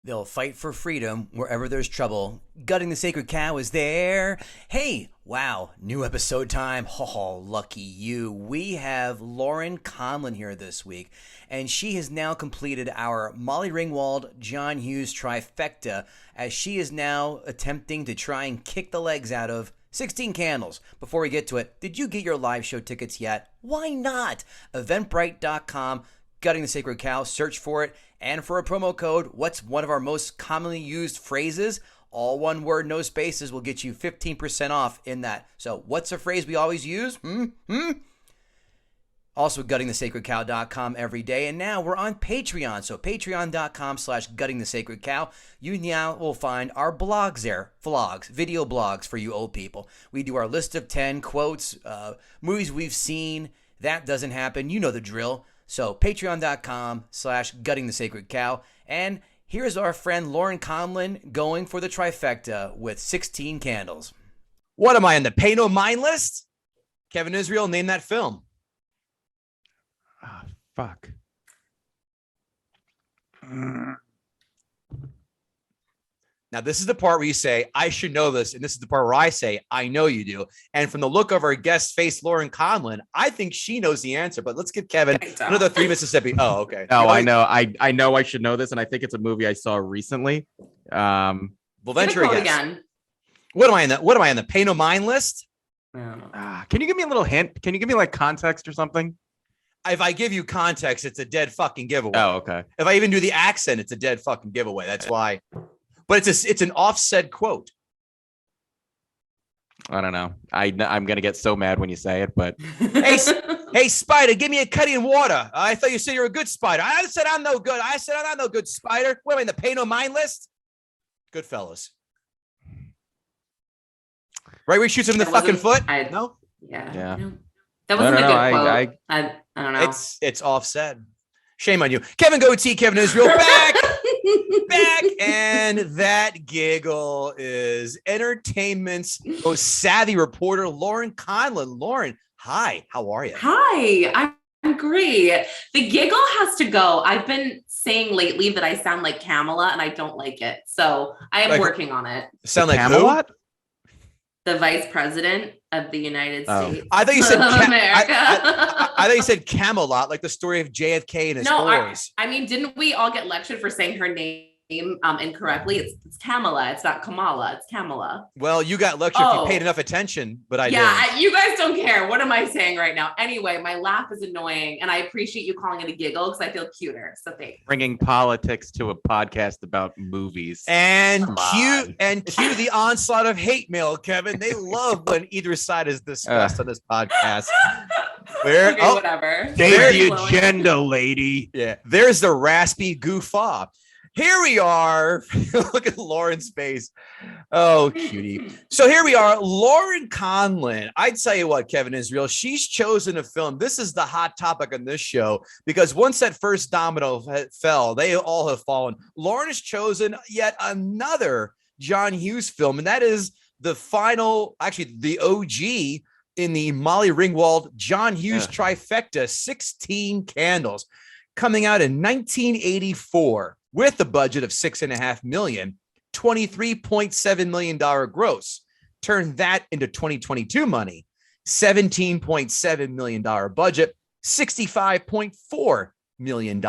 They'll fight for freedom wherever there's trouble. Gutting the Sacred Cow is there. Hey, wow, new episode time. Oh, lucky you. We have Lauren Conlin here this week, and she has now completed our Molly Ringwald, John Hughes trifecta, as she is now attempting to try and kick the legs out of 16 Candles. Before we get to it, did you get your live show tickets yet? Why not? Eventbrite.com, Gutting the Sacred Cow, search for it. And for a promo code, what's one of our most commonly used phrases? All one word, no spaces, will get you 15% off in that. So what's a phrase we always use? Also, guttingthesacredcow.com every day. And now we're on Patreon. So patreon.com/guttingthesacredcow. You now will find our blogs there. Vlogs, video blogs for you old people. We do our list of 10 quotes, movies we've seen. That doesn't happen. You know the drill. So patreon.com/guttingthesacredcow. And here's our friend Lauren Conlin going for the trifecta with 16 Candles. What am I on the pay no mind list? Kevin Israel, name that film. Ah, fuck. Now, this is the part where you say, I should know this. And this is the part where I say, I know you do. And from the look of our guest face, Lauren Conlin, I think she knows the answer. But let's give Kevin another 3 Mississippi. Oh, okay. No, I know. I know I should know this. And I think it's a movie I saw recently. We'll venture a guess. Again. What am I on the pay no mind list? Can you give me a little hint? Can you give me like context or something? If I give you context, it's a dead fucking giveaway. Oh, okay. If I even do the accent, it's a dead fucking giveaway. That's why. But it's an offset quote. I don't know. I'm gonna get so mad when you say it, but hey, Spider, give me a cutty in water. I thought you said you're a good spider. I said I'm no good. I said I'm not no good spider. What am I in the pay no mind list? Good fellas. Right where he shoots him in the fucking foot? No? Yeah. No. That wasn't a good quote. I don't know. It's offset. Shame on you. Kevin Goatee, Kevin Israel, back. Back, and that giggle is entertainment's most savvy reporter, Lauren Conlin. Lauren, hi, how are you? Hi, I'm great. The giggle has to go. I've been saying lately that I sound like Kamala, and I don't like it, so I am working on it. Sound like Camelot? Who? The Vice President of the United States. I thought you said America. I thought you said Camelot, like the story of JFK and his boys. I mean, didn't we all get lectured for saying her name incorrectly? It's Kamala. It's not Kamala. It's Kamala. Well, you got lectured if you paid enough attention, but I didn't. You guys don't care. What am I saying right now? Anyway, my laugh is annoying, and I appreciate you calling it a giggle because I feel cuter. So thanks. Bringing politics to a podcast about movies. And cue the onslaught of hate mail, Kevin. They love when either side is discussed on this podcast. Whatever. There's the agenda, lady. Yeah, there's the raspy goof-off. Here we are. Look at Lauren's face. Oh, cutie. So here we are. Lauren Conlin. I tell you what, Kevin Israel, she's chosen a film. This is the hot topic on this show because once that first domino fell, they all have fallen. Lauren has chosen yet another John Hughes film, and that is the OG in the Molly Ringwald John Hughes trifecta, 16 Candles, coming out in 1984. With a budget of $6.5 million, $23.7 million gross. Turn that into 2022 money, $17.7 million budget, $65.4 million.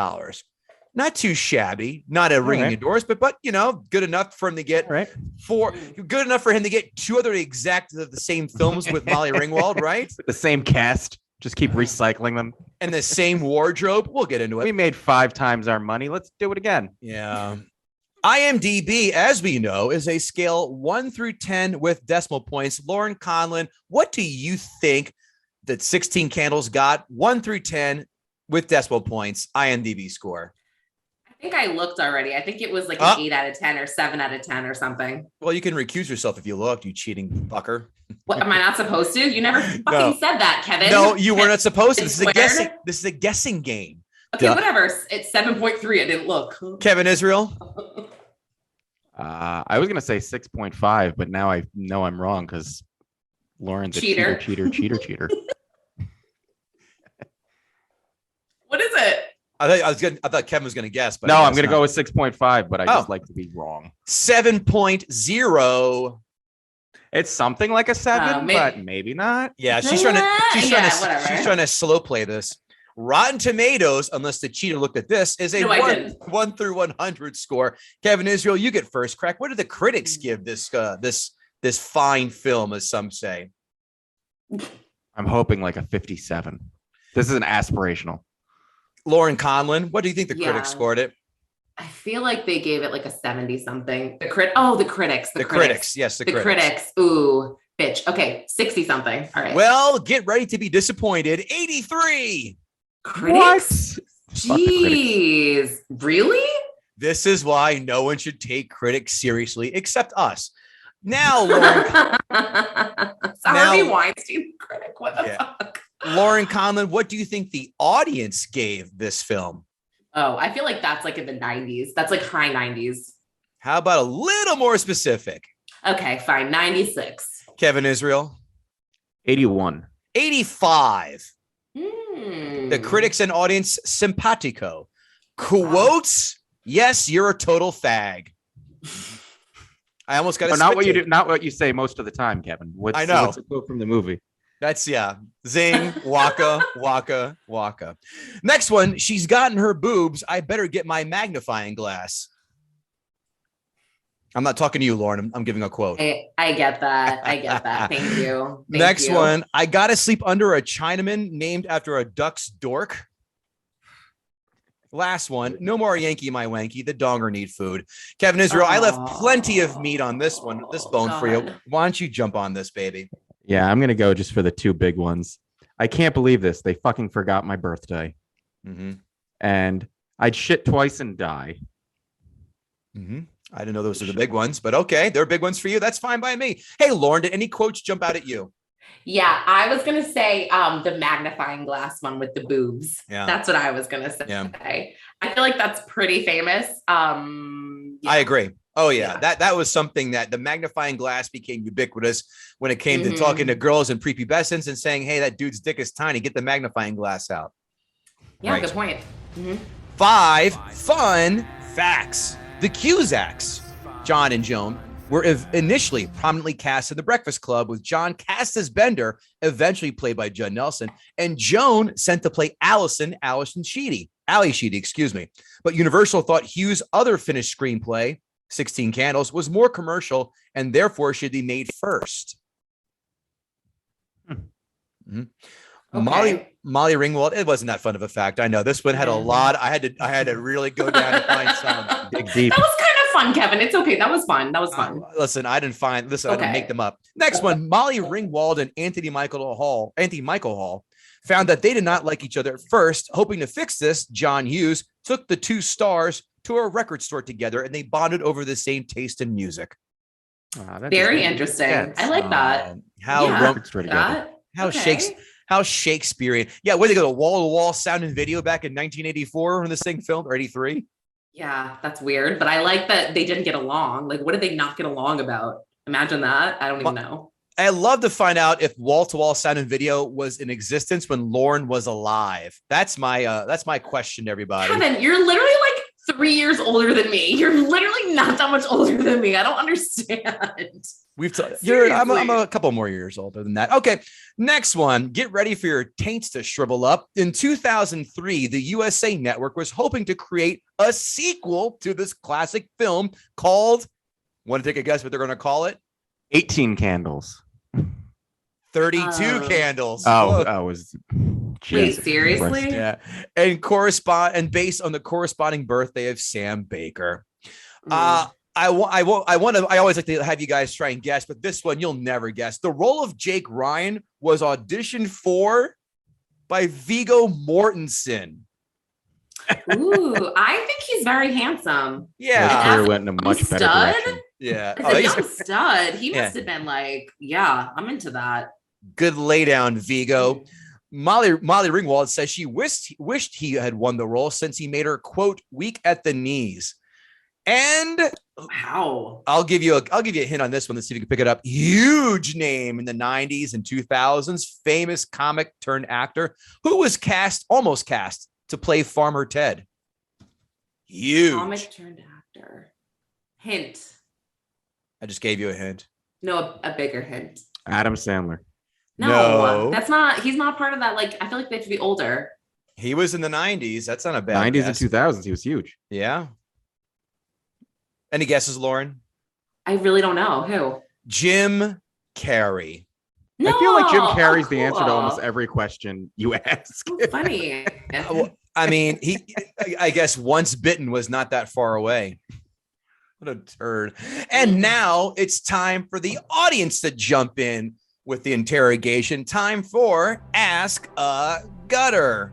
Not too shabby, not a ringing endorsement, but good enough for him to get good enough for him to get two other the same films with Molly Ringwald, right? The same cast. Just keep recycling them. And the same wardrobe. We'll get into it. We made 5 times our money. Let's do it again. Yeah. IMDb, as we know, is a scale 1 through 10 with decimal points. Lauren Conlin, what do you think that 16 Candles got 1 through 10 with decimal points IMDb score? I think I looked already. I think it was like an 8 out of 10 or 7 out of 10 or something. Well, you can recuse yourself if you looked, you cheating fucker. What, am I not supposed to? You never fucking said that, Kevin. No, you were not supposed to. This is a guessing game. Okay, whatever. It's 7.3. I didn't look. Kevin Israel. I was gonna say 6.5, but now I know I'm wrong because Lauren's a cheater. What is it? I thought Kevin was gonna guess, but No, I'm gonna go with 6.5, but I just like to be wrong. 7.0. It's something like a 7, but maybe not. Yeah, she's trying to slow play this. Rotten Tomatoes, unless the cheater looked at this, is a 1 through 100 score. Kevin Israel, you get first crack. What do the critics give this fine film, as some say? I'm hoping like a 57. This is an aspirational. Lauren Conlin, what do you think the critics scored it? I feel like they gave it like a 70 something. The critics. Yes, the critics. Ooh, bitch. Okay, 60 something. All right. Well, get ready to be disappointed. 83. Critics? What? Jeez. Really? This is why no one should take critics seriously except us. Now, Lauren. Harvey Weinstein critic. What the fuck? Lauren Conlin, what do you think the audience gave this film? Oh, I feel like that's like in the 90s. That's like high 90s. How about a little more specific? Okay, fine. 96. Kevin Israel? 81. 85. The critics and audience simpatico. Quotes, yes, you're a total fag. I almost got not what you do, not what you say most of the time, Kevin. I know. What's a quote from the movie? That's zing, waka, waka, waka. Next one, she's gotten her boobs. I better get my magnifying glass. I'm not talking to you, Lauren. I'm giving a quote. I get that. Thank you. Next one, I gotta sleep under a Chinaman named after a duck's dork. Last one, no more Yankee my wanky. The donger need food. Kevin Israel, I left plenty of meat on this one, this bone for you. Why don't you jump on this, baby? Yeah, I'm gonna go just for the two big ones. I can't believe this. They fucking forgot my birthday, and I'd shit twice and die. I didn't know those were the big ones, but okay, they're big ones for you. That's fine by me. Hey, Lauren, did any quotes jump out at you? Yeah, I was gonna say the magnifying glass one with the boobs. Yeah, that's what I was gonna say. Yeah. I feel like that's pretty famous. I agree. Oh yeah, that was something that the magnifying glass became ubiquitous when it came to talking to girls in prepubescence and saying, "Hey, that dude's dick is tiny. Get the magnifying glass out." Yeah, good point. 5 fun facts. The Cusacks, John and Joan, were initially prominently cast in The Breakfast Club, with John cast as Bender, eventually played by Judd Nelson, and Joan sent to play Ally Sheedy, excuse me. But Universal thought Hughes' other finished screenplay, 16 Candles, was more commercial and therefore should be made first. Okay. Molly Ringwald. It wasn't that fun of a fact. I know this one had a lot. I had to really go down and find some dig deep. That was kind of fun, Kevin. It's okay. That was fun. Listen, I didn't make them up. Next one, Molly Ringwald and Anthony Michael Hall found that they did not like each other at first. Hoping to fix this, John Hughes took the two stars to a record store together and they bonded over the same taste in music. Very interesting. I like that. How Shakespearean. Yeah, where they go to wall sound and video back in 1984 when this thing filmed, or 83. Yeah, that's weird. But I like that they didn't get along. Like, what did they not get along about? Imagine that. I don't even know. I'd love to find out if wall-to-wall sound and video was in existence when Lauren was alive. That's my question to everybody. Kevin, you're literally like 3 years older than me. You're literally not that much older than me. I don't understand. I'm a couple more years older than that. Okay, next one. Get ready for your taints to shrivel up. In 2003, the USA Network was hoping to create a sequel to this classic film called, want to take a guess what they're going to call it? 18 Candles. 32 Candles. Wait, seriously? Yeah. And based on the corresponding birthday of Sam Baker. I always like to have you guys try and guess, but this one you'll never guess. The role of Jake Ryan was auditioned for by Viggo Mortensen. Ooh, I think he's very handsome. Yeah. His career went in a much better direction. Yeah. As a young stud, he must have been like, yeah, I'm into that. Good lay down, Viggo. Molly Ringwald says she wished he had won the role since he made her, quote, weak at the knees. And wow, I'll give you a hint on this one. Let's see if you can pick it up. Huge name in the 90s and 2000s, famous comic turned actor who was almost cast to play Farmer Ted? Huge. Comic turned actor. Hint. I just gave you a hint. No, a bigger hint. Adam Sandler. No, that's not. He's not part of that. Like, I feel like they have to be older. He was in the 90s. That's not a bad 90s guess. and 2000s. He was huge. Yeah. Any guesses, Lauren? I really don't know who. Jim Carrey. No, I feel like Jim Carrey's the answer to cool. almost every question you ask. Oh, funny. I mean, I guess Once Bitten was not that far away. What a turd. And now it's time for the audience to jump in with the interrogation. Time for Ask a Gutter.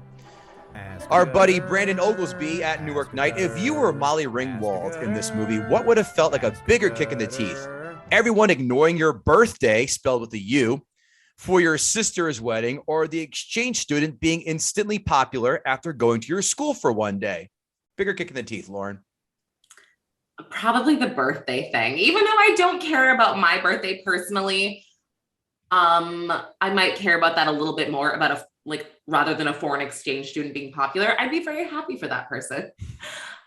Our buddy Brandon Oglesby at Newark Night. If you were Molly Ringwald in this movie, what would have felt like a bigger kick in the teeth? Everyone ignoring your birthday, spelled with a U, for your sister's wedding, or the exchange student being instantly popular after going to your school for one day? Bigger kick in the teeth, Lauren. Probably the birthday thing. Even though I don't care about my birthday personally, I might care about that a little bit more, about rather than a foreign exchange student being popular. I'd be very happy for that person.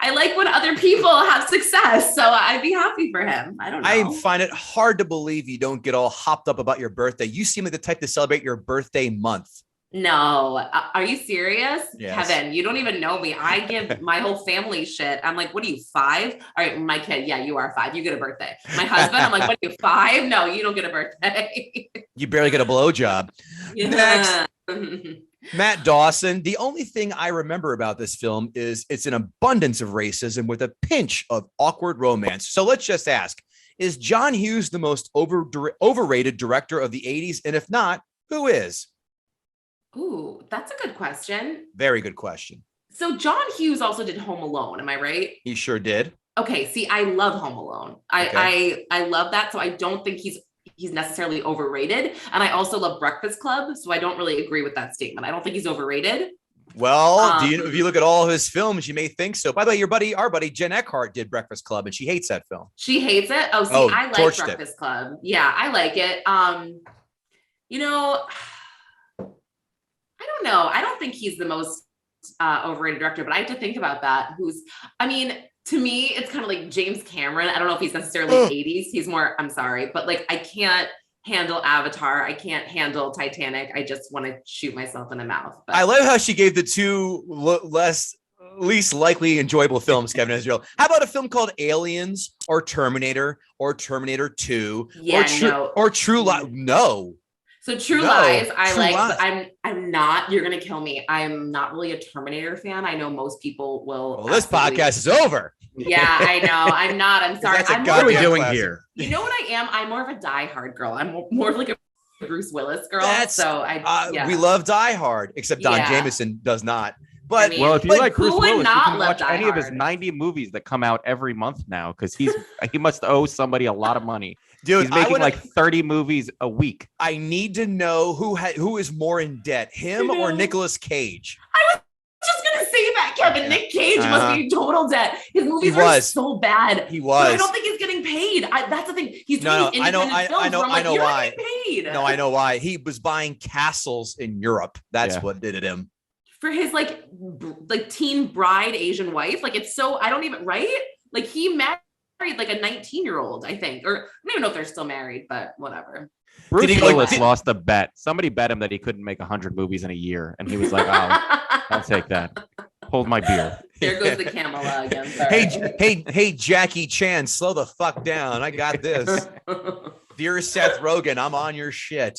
I like when other people have success, so I'd be happy for him. I don't know. I find it hard to believe you don't get all hopped up about your birthday. You seem like the type to celebrate your birthday month. No, are you serious? Yes. Kevin, you don't even know me. I give my whole family shit. I'm like, what are you, 5? All right, my kid, yeah, you are 5. You get a birthday. My husband, I'm like, what are you, 5? No, you don't get a birthday. You barely get a blowjob. Yeah. Next. Matt Dawson. The only thing I remember about this film is it's an abundance of racism with a pinch of awkward romance. So let's just ask, is John Hughes the most overrated director of the 80s? And if not, who is? Ooh, that's a good question. Very good question. So John Hughes also did Home Alone. Am I right? He sure did. Okay. See, I love Home Alone. I love that. So I don't think he's necessarily overrated. And I also love Breakfast Club. So I don't really agree with that statement. I don't think he's overrated. Well, if you look at all of his films, you may think so. By the way, our buddy Jen Eckhart did Breakfast Club, and she hates that film. She hates it. Oh, see, I like Breakfast Club. Yeah, I like it. I don't know. I don't think he's the most overrated director, but I have to think about that. To me, it's kind of like James Cameron. I don't know if he's necessarily 80s. He's more, I'm sorry, but like, I can't handle Avatar. I can't handle Titanic. I just want to shoot myself in the mouth. But I love how she gave the two least likely enjoyable films, Kevin Israel. How about a film called Aliens or Terminator 2 or True Lies? No. So True Lies, I'm not, you're going to kill me. I'm not really a Terminator fan. I know most people will. Well, this podcast is over. Yeah, I know. I'm not. I'm sorry. What are we doing here? You know what I am? I'm more of a Die Hard girl. I'm more of like a Bruce Willis girl. We love Die Hard, except Don Jameson does not. But if you like Bruce Willis, you can watch any of his Hard? 90 movies that come out every month now, because he must owe somebody a lot of money. Dude, he's making like 30 movies a week. I need to know who is more in debt, him or Nicolas Cage. I was just gonna say that, Kevin. Nick Cage must be in total debt. His movies are so bad. He was. But I don't think he's getting paid. That's the thing. He's doing I know why. Paid. No, I know why. He was buying castles in Europe. That's what did it him. For his like teen bride Asian wife. Like, it's so, I don't even, right? Like, he married like a 19-year-old, I think, or I don't even know if they're still married, but whatever. Bruce Willis lost a bet. Somebody bet him that he couldn't make 100 movies in a year, and he was like, I'll take that. Hold my beer. There goes the Camilla again. Sorry. Hey, Jackie Chan, slow the fuck down. I got this. Dear Seth Rogen, I'm on your shit.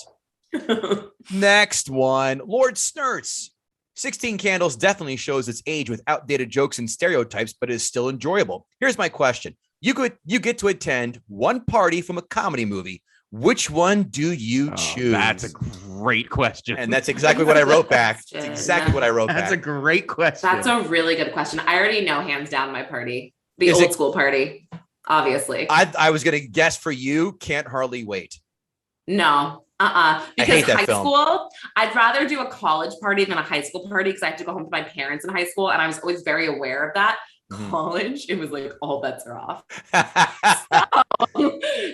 Next one, Lord Snurts. 16 Candles definitely shows its age with outdated jokes and stereotypes, but is still enjoyable. Here's my question. You get to attend one party from a comedy movie. Which one do you choose? That's a great question. And that's exactly what I wrote back. That's exactly what I wrote back. That's a great question. That's a really good question. I already know hands down my party. The old school party, obviously. I was going to guess for you, Can't Hardly Wait. No. Because I hate that film. School, I'd rather do a college party than a high school party because I had to go home to my parents in high school. And I was always very aware of that. College, it was like all bets are off.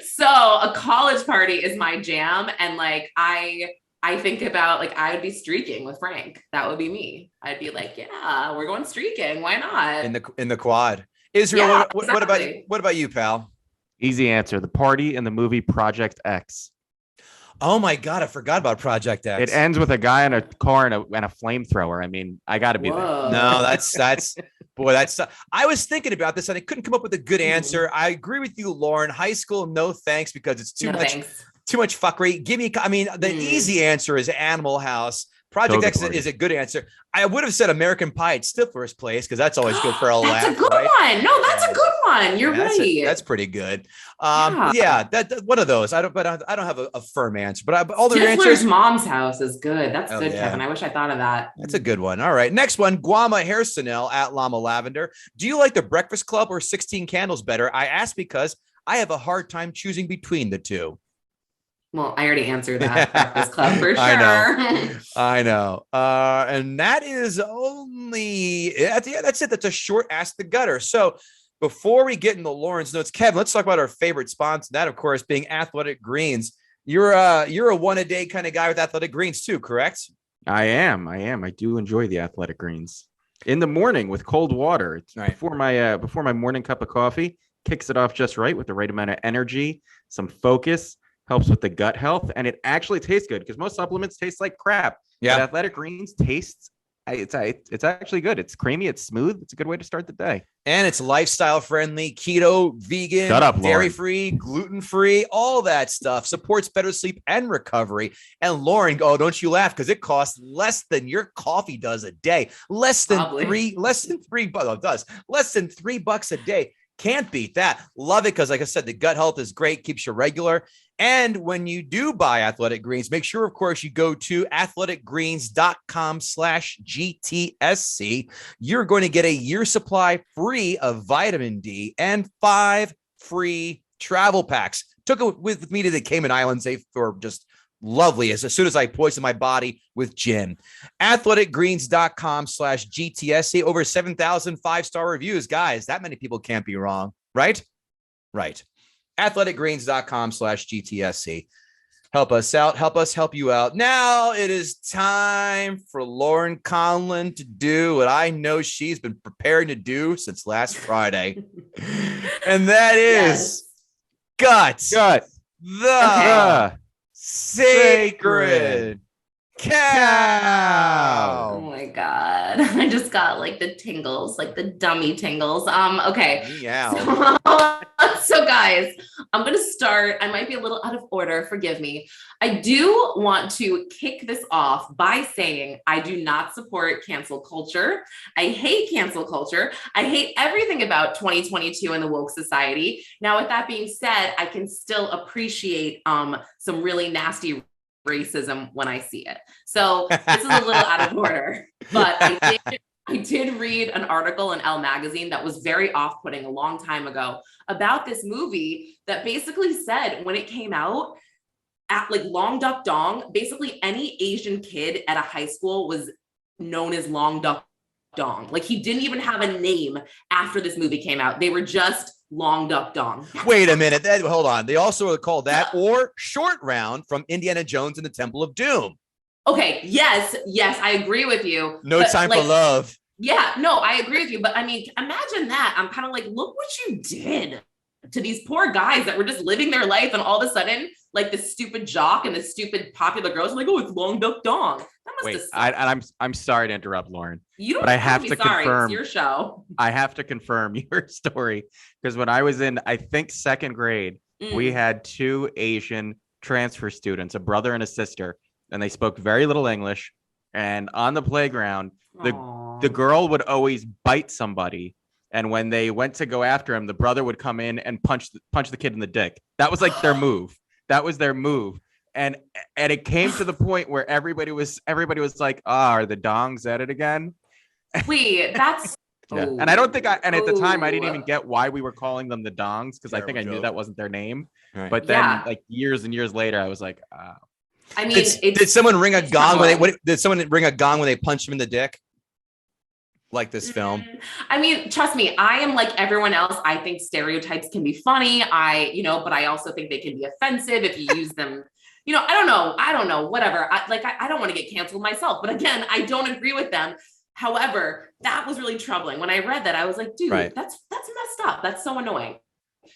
So a college party is my jam. And like, I I think about like I would be streaking with Frank. That would be me. I'd be like, yeah, we're going streaking. Why not? In the quad. Israel, Yeah, what about you, pal? Easy answer. The party in the movie Project X. Oh my God, I forgot about Project X. It ends with a guy in a car and a flamethrower. I mean, I got to be there. No, that's boy, that's. I was thinking about this and I couldn't come up with a good answer. I agree with you, Lauren. High school, no thanks, because it's too much. Thanks. Too much fuckery. Give me. I mean, the easy answer is Animal House. Project X is a good answer. I would have said American Pie. It's still first place because that's always good for a laugh. That's a good one. No, that's a good one. You're right. That's pretty good. That one of those. I don't have a firm answer, but all the answers. Mom's House is good. That's good, yeah. Kevin. I wish I thought of that. That's a good one. All right, next one. Guama Hairsonel at Llama Lavender. Do you like the Breakfast Club or 16 Candles better? I ask because I have a hard time choosing between the two. Well, I already answered that. Breakfast Club for sure. I know. And that is only, that's it. That's a short Ask the Gutter. So before we get into Lauren's notes, Kevin, let's talk about our favorite sponsor. That, of course, being Athletic Greens. You're a one-a-day kind of guy with Athletic Greens too, correct? I am. I do enjoy the Athletic Greens in the morning with cold water. It's right. Before my morning cup of coffee, kicks it off just right with the right amount of energy, some focus. Helps with the gut health, and it actually tastes good because most supplements taste like crap. Yeah, but Athletic Greens tastes. It's actually good. It's creamy. It's smooth. It's a good way to start the day. And it's lifestyle friendly, keto, vegan, dairy free, gluten free, all that stuff. Supports better sleep and recovery. And Lauren, don't you laugh because it costs less than your coffee does a day. Less than $3 a day. Can't beat that. Love it because, like I said, the gut health is great, keeps you regular. And when you do buy Athletic Greens, make sure, of course, you go to athleticgreens.com/GTSC. You're going to get a year supply free of vitamin D and 5 free travel packs. Took it with me to the Cayman Islands. They were just lovely as soon as I poisoned my body with gin. athleticgreens.com/GTSC. Over 7,000 5-star reviews. Guys, that many people can't be wrong, right? Right. athleticgreens.com/GTSC. Help us out. Help us help you out. Now it is time for Lauren Conlin to do what I know she's been preparing to do since last Friday. And that is gut the sacred cow. Oh my God. I just got like the tingles, like the dummy tingles. Okay. So guys, I'm going to start. I might be a little out of order. Forgive me. I do want to kick this off by saying I do not support cancel culture. I hate cancel culture. I hate everything about 2022 and the woke society. Now, with that being said, I can still appreciate some really nasty racism when I see it. So this is a little out of order, but I did read an article in Elle magazine that was very off-putting a long time ago about this movie that basically said when it came out at like Long Duck Dong, basically any Asian kid at a high school was known as Long Duck Dong. Like he didn't even have a name after this movie came out. They were just Long Duck Dong. Wait a minute. Hold on. They also called that or Short Round from Indiana Jones and the Temple of Doom. Okay. Yes, I agree with you. No Time for Love. Yeah, no, I agree with you. But I mean, imagine that. I'm kind of like, look what you did to these poor guys that were just living their life. And all of a sudden, like the stupid jock and the stupid popular girls are like, oh, it's Long Duck Dong. Wait, I'm sorry to interrupt, Lauren. You don't but I have have to confirm. Sorry, it's your show. I have to confirm your story because when I was in, I think second grade, we had 2 Asian transfer students, a brother and a sister, and they spoke very little English. And on the playground, the girl would always bite somebody. And when they went to go after him, the brother would come in and punch the kid in the dick. That was like their move. That was their move. And it came to the point where everybody was like, are the dongs at it again? Wait, that's yeah. And I don't think at the time I didn't even get why we were calling them the dongs because I think I knew that wasn't their name. Right. But then like years and years later, I was like, oh. I mean, did someone ring a gong did someone ring a gong when they punched him in the dick? Like this film? I mean, trust me, I am like everyone else. I think stereotypes can be funny. But I also think they can be offensive if you use them I don't know, whatever. I don't want to get canceled myself, but again, I don't agree with them. However, that was really troubling. When I read that, I was like, dude, that's messed up. That's so annoying.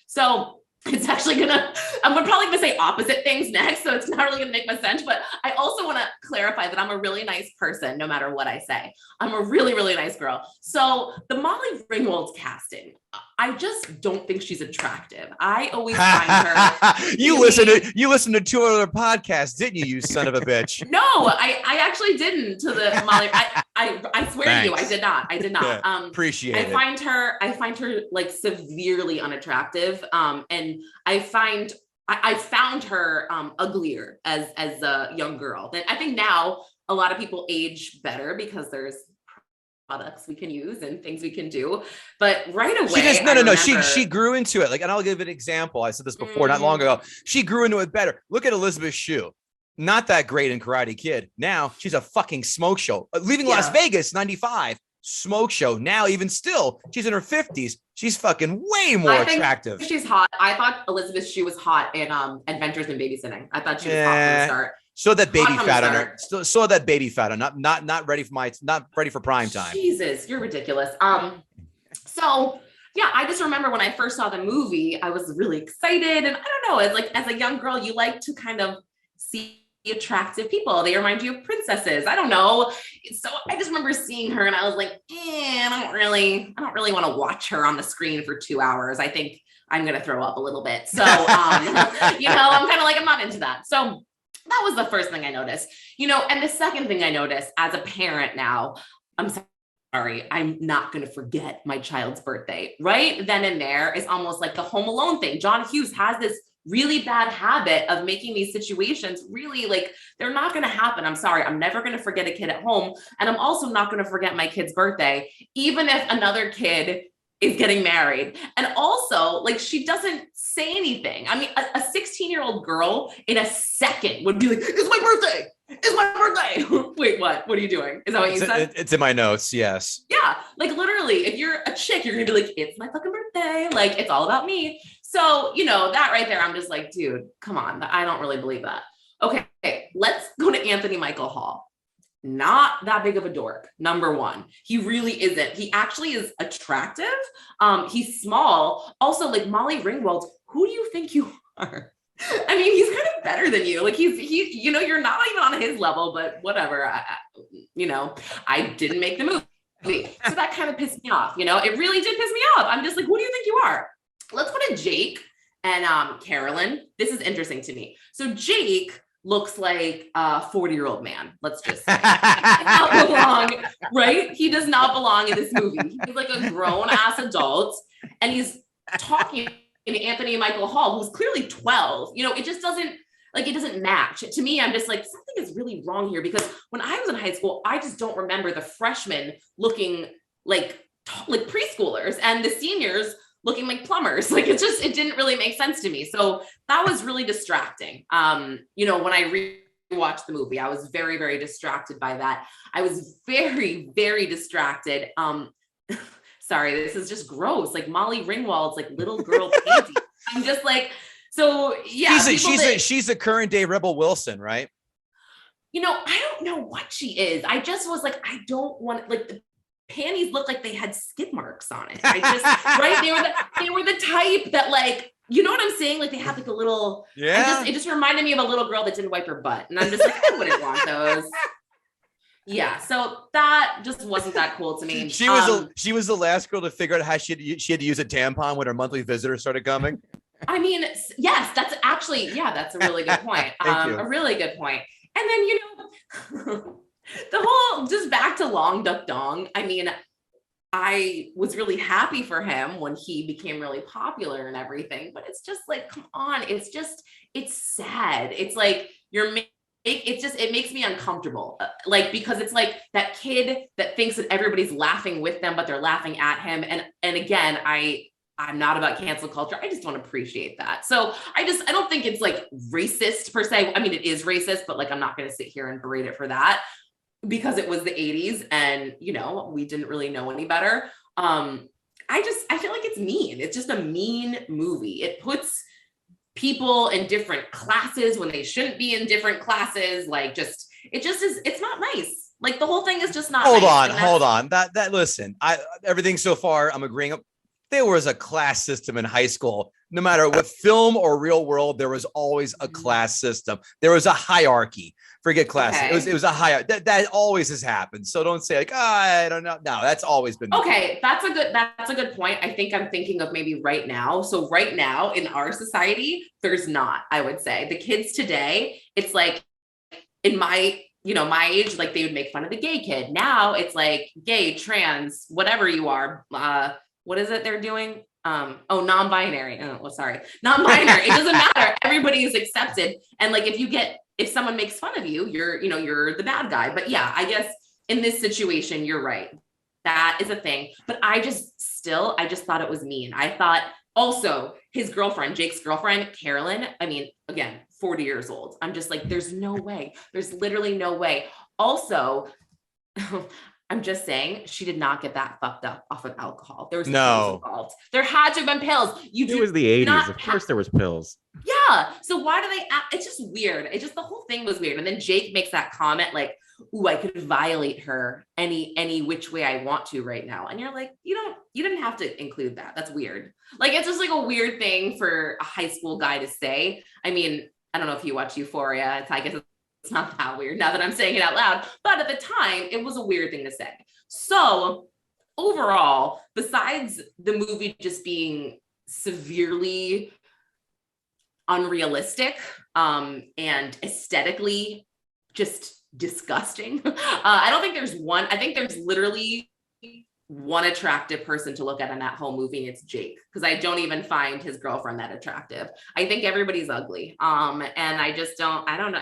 So it's actually I'm probably gonna say opposite things next. So it's not really gonna make much sense, but I also want to clarify that I'm a really nice person, no matter what I say. I'm a really, really nice girl. So the Molly Ringwald casting, I just don't think she's attractive. I always find her. You listened to 2 other podcasts, didn't you? You son of a bitch. No, I actually didn't to the Molly. I swear Thanks. to you, I did not. Yeah, appreciate it. I find her like severely unattractive. And I found her uglier as a young girl. Then I think now a lot of people age better because there's products we can use and things we can do. But right away, she grew into it. Like, and I'll give an example. I said this before, not long ago. She grew into it better. Look at Elizabeth Shue. Not that great in Karate Kid. Now she's a fucking smoke show. Leaving Las Vegas, 95, smoke show. Now, even still, she's in her 50s. She's fucking way more attractive. She's hot. I thought Elizabeth Shue was hot in Adventures in Babysitting. I thought she was hot from the start. So that baby fat on her. Saw that baby fat on. Not ready for prime time. Jesus, you're ridiculous. So yeah, I just remember when I first saw the movie, I was really excited, and I don't know, as a young girl, you like to kind of see attractive people. They remind you of princesses. I don't know. So I just remember seeing her, and I was like, I don't really want to watch her on the screen for 2 hours. I think I'm gonna throw up a little bit. So I'm kind of like, I'm not into that. So that was the first thing I noticed, and the second thing I noticed as a parent now, I'm sorry, I'm not going to forget my child's birthday. Right then and there is almost like the Home Alone thing. John Hughes has this really bad habit of making these situations really like they're not going to happen. I'm sorry. I'm never going to forget a kid at home. And I'm also not going to forget my kid's birthday, even if another kid is getting married. And also, like, she doesn't say anything. I mean, a 16-year-old girl in a second would be like, it's my birthday. It's my birthday. Wait, what? What are you doing? Is that what you said? It's in my notes. Yes. Yeah. Like, literally, if you're a chick, you're going to be like, it's my fucking birthday. Like, it's all about me. So, that right there, I'm just like, dude, come on. I don't really believe that. Okay. Let's go to Anthony Michael Hall. Not that big of a dork. Number one, he really isn't. He actually is attractive. He's small. Also, like, Molly Ringwald, who do you think you are? I mean, he's kind of better than you. Like, you're not even on his level, but whatever. I didn't make the movie. So that kind of pissed me off. It really did piss me off. I'm just like, who do you think you are? Let's go to Jake and Carolyn. This is interesting to me. So Jake looks like a 40-year-old man. Let's just say. He does not belong, right? He does not belong in this movie. He's like a grown-ass adult, and he's talking to Anthony Michael Hall, who's clearly 12. It just doesn't match. To me, I'm just like, something is really wrong here, because when I was in high school, I just don't remember the freshmen looking like preschoolers and the seniors looking like plumbers. Like, it didn't really make sense to me. So that was really distracting. When I rewatched the movie, I was very, very distracted by that. I was very, very distracted. Sorry, this is just gross. Like, Molly Ringwald's like little girl panty. I'm just like, so yeah. She's a current day Rebel Wilson, right? I don't know what she is. I just was like, I don't want, like, the panties look like they had skid marks on it. Right? They were the type that, like, you know what I'm saying? Like, they had like a little, it just reminded me of a little girl that didn't wipe her butt. And I'm just like, I wouldn't want those. Yeah. So that just wasn't that cool to me. She was the last girl to figure out how she had to use a tampon when her monthly visitors started coming. I mean, yes, that's a really good point. A really good point. And then, the whole, just back to Long Duck Dong. I mean, I was really happy for him when he became really popular and everything, but it's just like, come on. It's sad. It's like, it makes me uncomfortable. Because it's like that kid that thinks that everybody's laughing with them, but they're laughing at him. And again, I'm not about cancel culture. I just don't appreciate that. So I don't think it's like racist per se. I mean, it is racist, but like, I'm not going to sit here and berate it for that, because it was the 80s and, we didn't really know any better. I feel like it's mean. It's just a mean movie. It puts people in different classes when they shouldn't be in different classes. Like it's not nice. Like the whole thing is just not hold nice. on. That listen, everything so far, I'm agreeing. There was a class system in high school. No matter what film or real world, there was always a class system. There was a hierarchy. Forget class. Okay. It was a hierarchy. That always has happened. So don't say like, I don't know. No, that's always been. Okay, that's a good point. I think I'm thinking of maybe right now. So right now in our society, there's not, I would say. The kids today, it's like in my age, like they would make fun of the gay kid. Now it's like gay, trans, whatever you are. What is it they're doing? Non-binary. Non-binary. It doesn't matter. Everybody is accepted. And like, if someone makes fun of you, you're the bad guy. But yeah, I guess in this situation, you're right. That is a thing. But I just thought it was mean. I thought also his girlfriend, Jake's girlfriend, Carolyn, I mean, again, 40 years old. I'm just like, there's no way. There's literally no way. Also, I'm just saying she did not get that fucked up off of alcohol. There was no pills involved. There had to have been pills. It was the 80s. Of course there was pills. Yeah. So why do they it's just weird. The whole thing was weird. And then Jake makes that comment like, ooh, I could violate her any which way I want to right now. And you're like, you didn't have to include that. That's weird. Like, it's just like a weird thing for a high school guy to say. I mean, I don't know if you watch Euphoria. I guess it's not that weird now that I'm saying it out loud, but at the time it was a weird thing to say. So overall, besides the movie just being severely unrealistic and aesthetically just disgusting, I don't think there's one. I think there's literally one attractive person to look at in that whole movie, and it's Jake, because I don't even find his girlfriend that attractive. I think everybody's ugly. And I don't know.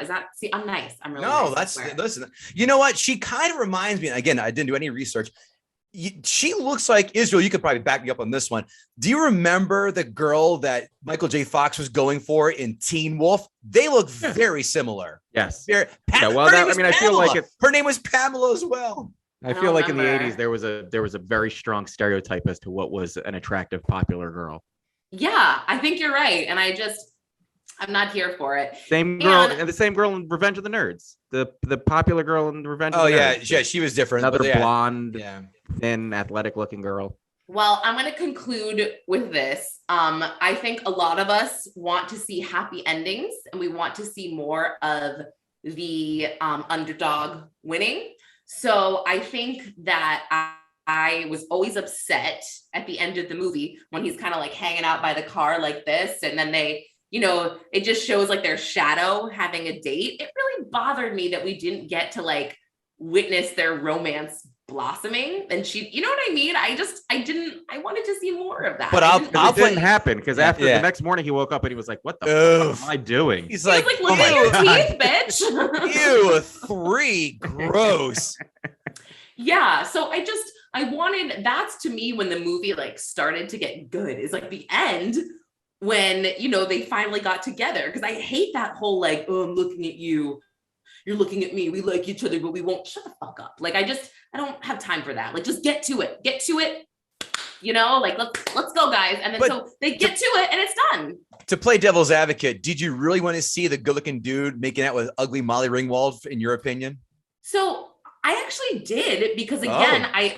I'm nice. I'm really nice. Listen, you know what? She kind of reminds me, and again, I didn't do any research. She looks like Israel. You could probably back me up on this one. Do you remember the girl that Michael J. Fox was going for in Teen Wolf? They look very similar. Yes. I feel like her name was Pamela as well. I feel like in the 80s there was a very strong stereotype as to what was an attractive, popular girl. Yeah, I think you're right, and I'm not here for it. Same girl, and the same girl in Revenge of the Nerds. The popular girl in Revenge of the Nerds. Yeah, she was different. Another blonde, thin, athletic-looking girl. Well, I'm going to conclude with this. I think a lot of us want to see happy endings, and we want to see more of the underdog winning. So I think that I was always upset at the end of the movie when he's kind of like hanging out by the car like this. And then they, it just shows like their shadow having a date. It really bothered me that we didn't get to like witness their romance blossoming. And she, you know what I mean? I wanted to see more of that. But it didn't happen because after the next morning he woke up and he was like, what the fuck am I doing? He's like look at your teeth, bitch. Ew, 3, gross. Yeah. So I wanted, that's to me when the movie like started to get good, is like the end when, they finally got together. Cause I hate that whole like, oh, I'm looking at you, you're looking at me, we like each other, but we won't. Shut the fuck up. Like, I don't have time for that. Like, just get to it, like, let's go, guys. And then so they get to it and it's done. To play devil's advocate, did you really want to see the good looking dude making out with ugly Molly Ringwald, in your opinion? So I actually did, because again, I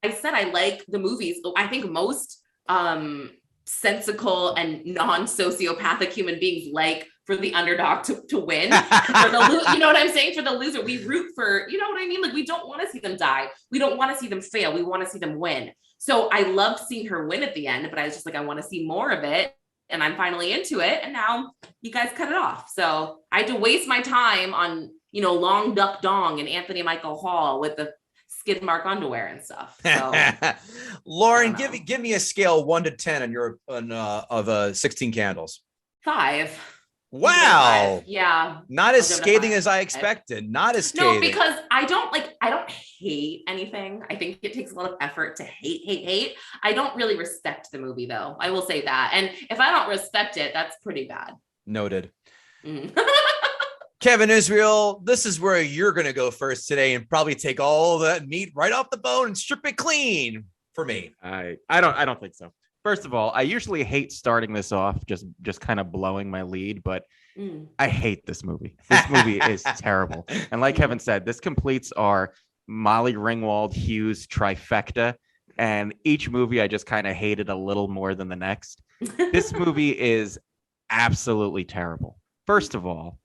said I like the movies. I think most sensical and non-sociopathic human beings like for the underdog to win. You know what I'm saying? For the loser, we root for, you know what I mean? Like, we don't want to see them die. We don't want to see them fail. We want to see them win. So I loved seeing her win at the end, but I was just like, I want to see more of it. And I'm finally into it. And now you guys cut it off. So I had to waste my time on, Long Duck Dong and Anthony Michael Hall with the skid mark underwear and stuff. So, Lauren, give me a scale 1 to 10 on your of 16 Candles. 5. Wow. 5. Yeah. Not as scathing as I expected. Not as scathing. No, because I don't hate anything. I think it takes a lot of effort to hate. I don't really respect the movie though. I will say that. And if I don't respect it, that's pretty bad. Noted. Kevin Israel, this is where you're going to go first today and probably take all that meat right off the bone and strip it clean for me. I don't think so. First of all, I usually hate starting this off, just kind of blowing my lead, but I hate this movie. This movie is terrible. And like Kevin said, this completes our Molly Ringwald Hughes trifecta. And each movie I just kind of hated a little more than the next. This movie is absolutely terrible. First of all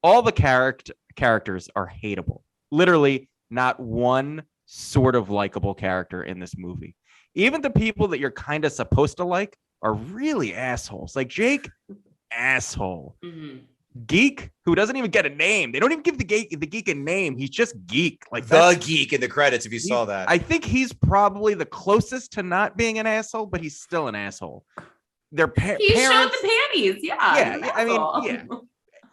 the characters are hateable. Literally not one sort of likable character in this movie. Even the people that you're kind of supposed to like are really assholes. Like Jake, asshole. Geek, who doesn't even get a name. They don't even give the geek a name. He's just Geek. Like the geek in the credits, if you saw that. I think he's probably the closest to not being an asshole, but he's still an asshole. Their he parents showed the panties. Yeah. I mean, yeah.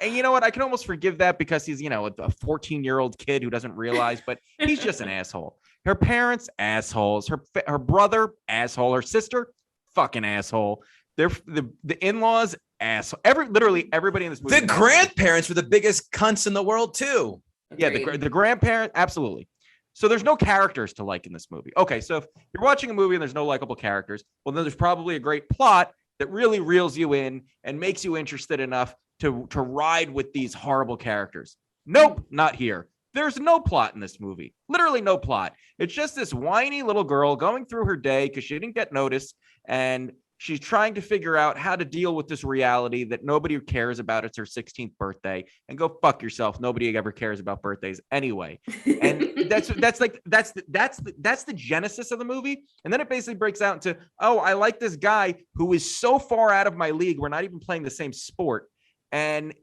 And you know what? I can almost forgive that because he's, a 14-year-old kid who doesn't realize, but he's just an asshole. Her parents, assholes. Her brother, asshole. Her sister, fucking asshole. The in-laws, asshole. Literally everybody in this movie. The grandparents were the biggest cunts in the world too. Yeah, the grandparent, absolutely. So there's no characters to like in this movie. Okay, so if you're watching a movie and there's no likable characters, well, then there's probably a great plot that really reels you in and makes you interested enough to ride with these horrible characters. Nope, not here. There's no plot in this movie. Literally no plot. It's just this whiny little girl going through her day because she didn't get noticed, and she's trying to figure out how to deal with this reality that nobody cares about. It's her 16th birthday, and go fuck yourself. Nobody ever cares about birthdays anyway. And that's the genesis of the movie. And then it basically breaks out into, oh, I like this guy who is so far out of my league. We're not even playing the same sport. And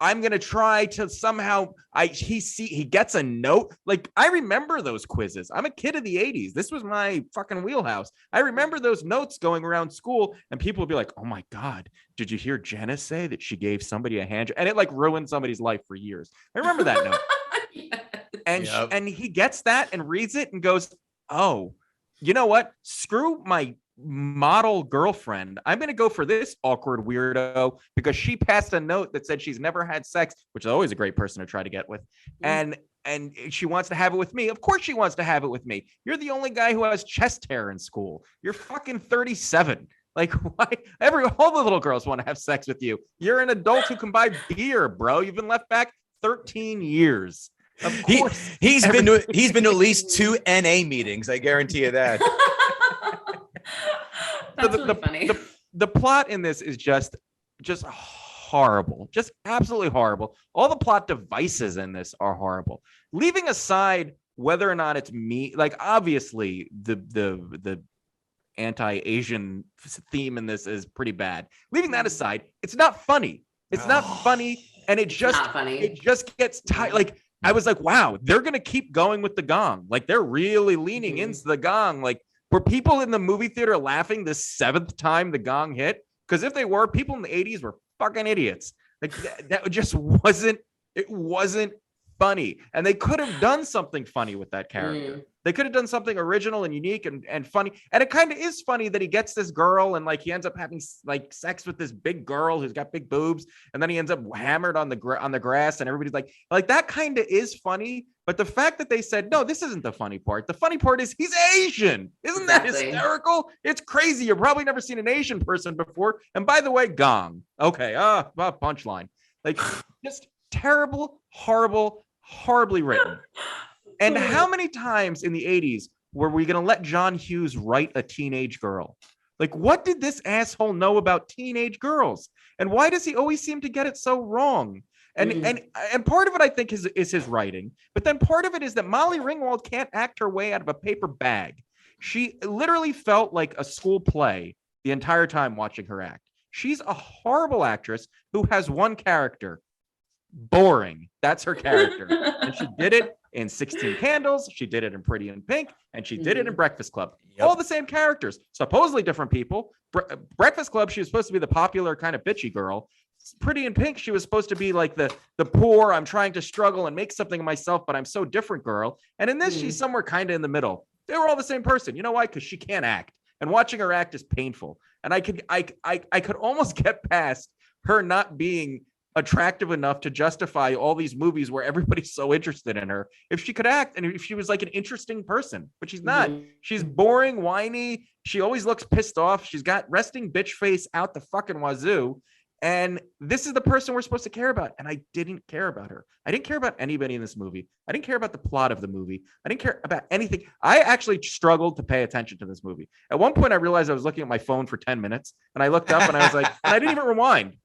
I'm going to try to somehow, he gets a note. Like, I remember those quizzes. I'm a kid of the 80s. This was my fucking wheelhouse. I remember those notes going around school, and people would be like, oh my God, did you hear Jenna say that she gave somebody a hand? And it like ruined somebody's life for years. I remember that note. Yes. And and he gets that and reads it and goes, oh, you know what? Screw my model girlfriend. I'm going to go for this awkward weirdo because she passed a note that said she's never had sex, which is always a great person to try to get with. And she wants to have it with me. Of course she wants to have it with me. You're the only guy who has chest hair in school. You're fucking 37. Like, why? All the little girls want to have sex with you. You're an adult who can buy beer, bro. You've been left back 13 years. Of course. He's been to at least 2 NA meetings. I guarantee you that. That's really funny. The plot in this is just horrible, just absolutely horrible. All the plot devices in this are horrible. Leaving aside whether or not it's me, like obviously the anti-Asian theme in this is pretty bad. Leaving that aside, it's not funny. It's not funny, and it just gets tired. Like, I was like, wow, they're gonna keep going with the gong. Like, they're really leaning into the gong. Like, were people in the movie theater laughing the 7th time the gong hit? Because if they were, people in the 80s were fucking idiots. Like, that just wasn't funny. And they could have done something funny with that character. They could have done something original and unique and funny. And it kind of is funny that he gets this girl and like he ends up having like sex with this big girl who's got big boobs, and then he ends up hammered on the grass, and everybody's like that kind of is funny. But the fact that they said, no, this isn't the funny part. The funny part is he's Asian. Isn't that hysterical? It's crazy. You've probably never seen an Asian person before. And by the way, gong. Okay. Punchline. Like, just terrible, horrible, horribly written. And how many times in the 80s were we going to let John Hughes write a teenage girl? Like, what did this asshole know about teenage girls? And why does he always seem to get it so wrong? And part of it, I think, is his writing. But then part of it is that Molly Ringwald can't act her way out of a paper bag. She literally felt like a school play the entire time watching her act. She's a horrible actress who has one character. Boring. That's her character. And she did it in 16 Candles. She did it in Pretty in Pink. And she did it in Breakfast Club. Yep. All the same characters. Supposedly different people. Breakfast Club, she was supposed to be the popular kind of bitchy girl. Pretty in Pink, she was supposed to be like the poor, I'm trying to struggle and make something of myself, but I'm so different girl. And in this, she's somewhere kind of in the middle. They were all the same person. You know why? Because she can't act. And watching her act is painful. And I could almost get past her not being attractive enough to justify all these movies where everybody's so interested in her if she could act and if she was like an interesting person, but she's not. She's boring, whiny. She always looks pissed off. She's got resting bitch face out the fucking wazoo. And this is the person we're supposed to care about. And I didn't care about her. I didn't care about anybody in this movie. I didn't care about the plot of the movie. I didn't care about anything. I actually struggled to pay attention to this movie. At one point, I realized I was looking at my phone for 10 minutes and I looked up and I was like, and I didn't even rewind.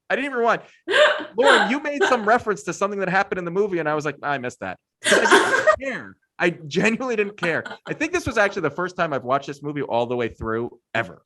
Lauren, you made some reference to something that happened in the movie. And I was like, I missed that. I didn't care. I genuinely didn't care. I think this was actually the first time I've watched this movie all the way through ever.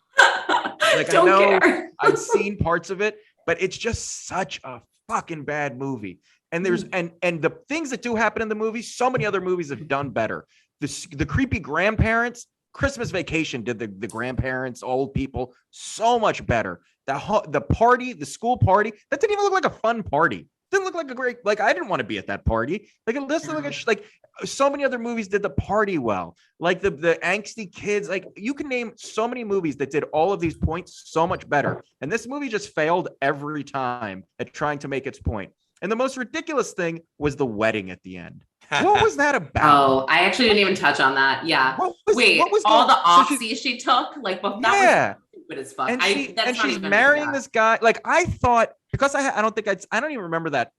Like, I know I've seen parts of it, but it's just such a fucking bad movie. And there's and the things that do happen in the movie, so many other movies have done better. The creepy grandparents, Christmas Vacation did the grandparents, old people, so much better. The party, the school party, that didn't even look like a fun party. Didn't look like a great, like, I didn't want to be at that party. Like, it looked like so many other movies did the party well. Like the angsty kids, like you can name so many movies that did all of these points so much better. And this movie just failed every time at trying to make its point. And the most ridiculous thing was the wedding at the end. What was that about? Oh, I actually didn't even touch on that. Yeah. What was all the oxy she took? Like, but that was stupid as fuck. And she's marrying this guy. Like, I thought, because I don't even remember that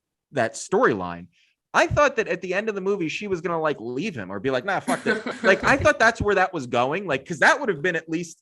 storyline. I thought that at the end of the movie, she was going to like leave him or be like, nah, fuck this. Like, I thought that's where that was going. Like, cause that would have been at least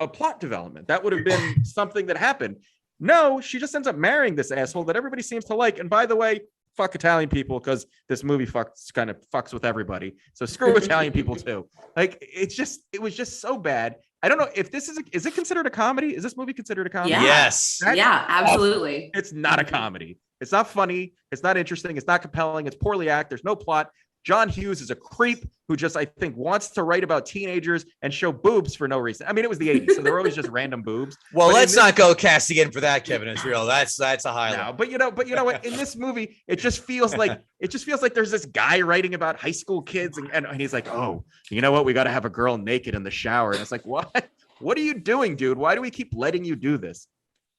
a plot development. That would have been something that happened. No, she just ends up marrying this asshole that everybody seems to like. And by the way, fuck Italian people, because this movie kind of fucks with everybody. So screw Italian people too. Like, it was just so bad. I don't know if this is it considered a comedy? Is this movie considered a comedy? Yeah. Yes. Yeah, absolutely. It's not a comedy. It's not funny. It's not interesting. It's not compelling. It's poorly acted. There's no plot. John Hughes is a creep who just, I think, wants to write about teenagers and show boobs for no reason. I mean, it was the 80s, so there were always just random boobs. Well, let's not go casting in for that, Kevin. It's real. That's a highlight. No, but you know what? In this movie, it just feels like there's this guy writing about high school kids, and he's like, oh, you know what? We got to have a girl naked in the shower, and it's like, what? What are you doing, dude? Why do we keep letting you do this?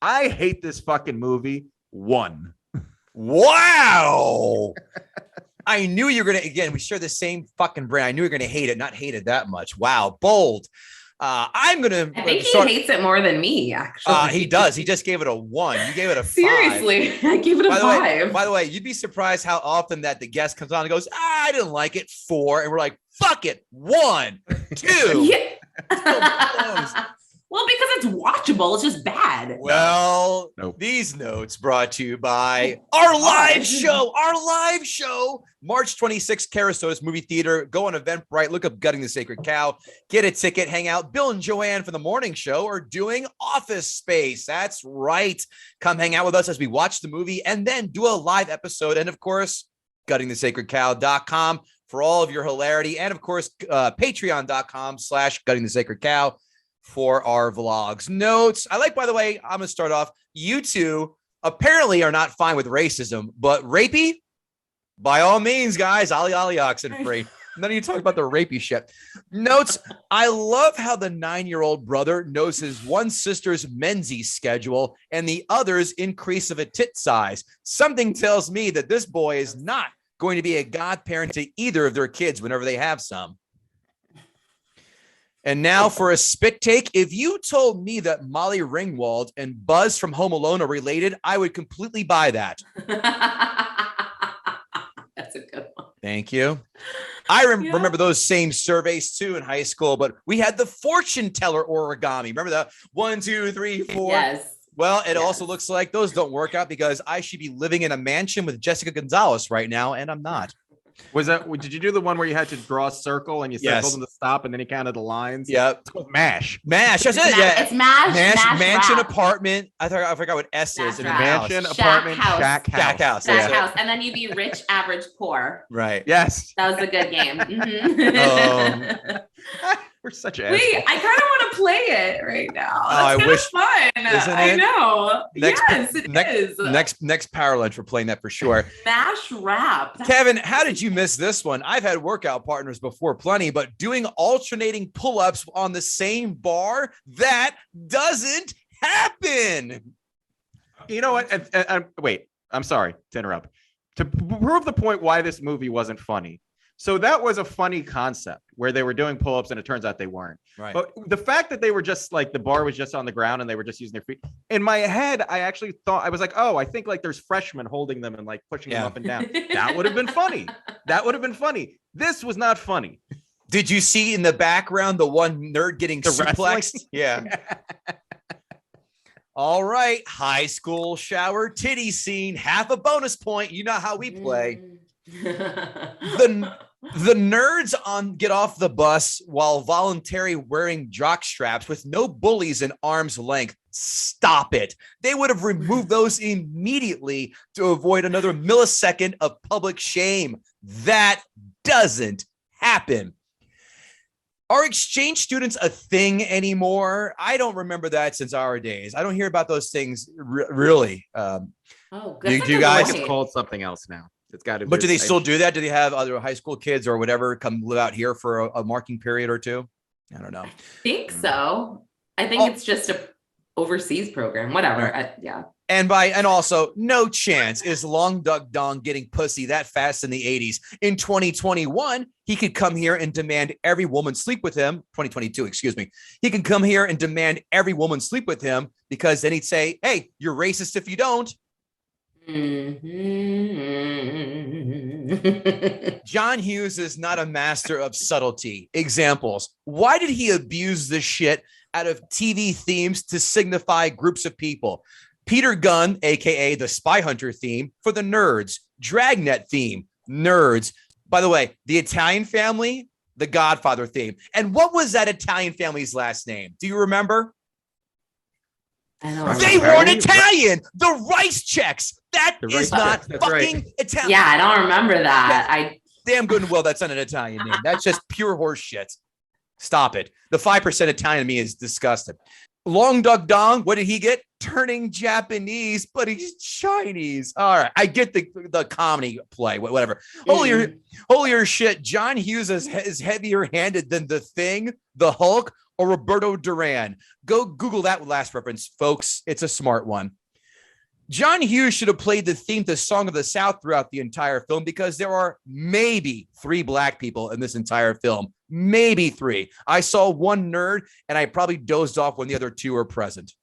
I hate this fucking movie. Wow. I knew you were going to, again, we share the same fucking brain. I knew you were going to hate it, not hate it that much. Wow. Bold. I'm going to. I think he hates it more than me, actually. He does. He just gave it a 1. You gave it a 5. Seriously. I gave it a 5. By the way, you'd be surprised how often that the guest comes on and goes, I didn't like it, 4. And we're like, fuck it, 1, 2. Yeah. Well, because it's watchable. It's just bad. Well, These notes brought to you by our live show, March 26th, Kerasotes Movie Theater. Go on Eventbrite, look up Gutting the Sacred Cow, get a ticket, hang out. Bill and Joanne from the morning show are doing Office Space. That's right. Come hang out with us as we watch the movie and then do a live episode. And of course, guttingthesacredcow.com for all of your hilarity. And of course, patreon.com/guttingthesacredcow. for our vlogs. Notes. I like, by the way, I'm going to start off. You two apparently are not fine with racism, but rapey, by all means, guys, ollie oxen free. None of you talk about the rapey shit. Notes. I love how the 9-year-old brother knows his one sister's Menzies schedule and the other's increase of a tit size. Something tells me that this boy is not going to be a godparent to either of their kids whenever they have some. And now for a spit take. If you told me that Molly Ringwald and Buzz from Home Alone are related, I would completely buy that. That's a good one. Thank you. I remember those same surveys too in high school, but we had the fortune teller origami. Remember the 1, 2, 3, 4? Yes. Well, it also looks like those don't work out because I should be living in a mansion with Jessica Gonzalez right now, and I'm not. Did you do the one where you had to draw a circle and you told them to stop and then he counted the lines? Yep. It's called MASH. That's it. Yeah. It's MASH. Mansion, wrap. Apartment. I forgot what S is. In Mansion, apartment, shack house. Shack house. And then you'd be rich, average, poor. Right. Yes. That was a good game. Mm-hmm. We're such assholes. Wait, I kind of want to play it right now. That's I wish. Fun. I know. Yes, it is. Next Power Lunch, we're playing that for sure. MASH wrap. Kevin, how did you miss this one? I've had workout partners before, plenty, but doing alternating pull-ups on the same bar, that doesn't happen. You know what? Wait. I'm sorry to interrupt. To prove the point why this movie wasn't funny. So that was a funny concept where they were doing pull-ups and it turns out they weren't. Right. But the fact that they were just like the bar was just on the ground and they were just using their feet. In my head, I actually thought I was like, oh, I think like there's freshmen holding them and like pushing them up and down. That would have been funny. That would have been funny. This was not funny. Did you see in the background the one nerd getting suplexed? Yeah. All right. High school shower titty scene. Half a bonus point. You know how we play. The nerds get off the bus while voluntarily wearing jock straps with no bullies in arm's length. Stop it. They would have removed those immediately to avoid another millisecond of public shame. That doesn't happen. Are exchange students a thing anymore? I don't remember that since our days. I don't hear about those things really. Good. Do you guys? It's called something else now. It's got to. But do they still do that? Do they have other high school kids or whatever come live out here for a marking period or two? I don't know. I think so. I think it's just a overseas program. Whatever. Right. And also, no chance is Long Duck Dong getting pussy that fast in the 80s. In 2021, he could come here and demand every woman sleep with him. 2022, excuse me. He can come here and demand every woman sleep with him because then he'd say, hey, you're racist if you don't. John Hughes is not a master of subtlety. Examples. Why did he abuse the shit out of TV themes to signify groups of people? Peter Gunn, aka the Spy Hunter theme for the nerds. Dragnet theme, nerds. By the way, the Italian Family, the Godfather theme. And what was that Italian family's last name? Do you remember? They weren't Italian. The Rice Checks. That is not fucking Italian. Yeah, I don't remember that. Damn good and well, that's not an Italian name. That's just pure horse shit. Stop it. The 5% Italian in me is disgusted. Long Duck Dong, what did he get? Turning Japanese, but he's Chinese. All right, I get the comedy play, whatever. Holier shit. John Hughes is heavier handed than The Thing, the Hulk, or Roberto Duran. Go Google that last reference, folks. It's a smart one. John Hughes should have played the theme to Song of the South throughout the entire film because there are maybe 3 black people in this entire film. Maybe 3. I saw one nerd and I probably dozed off when the other 2 were present.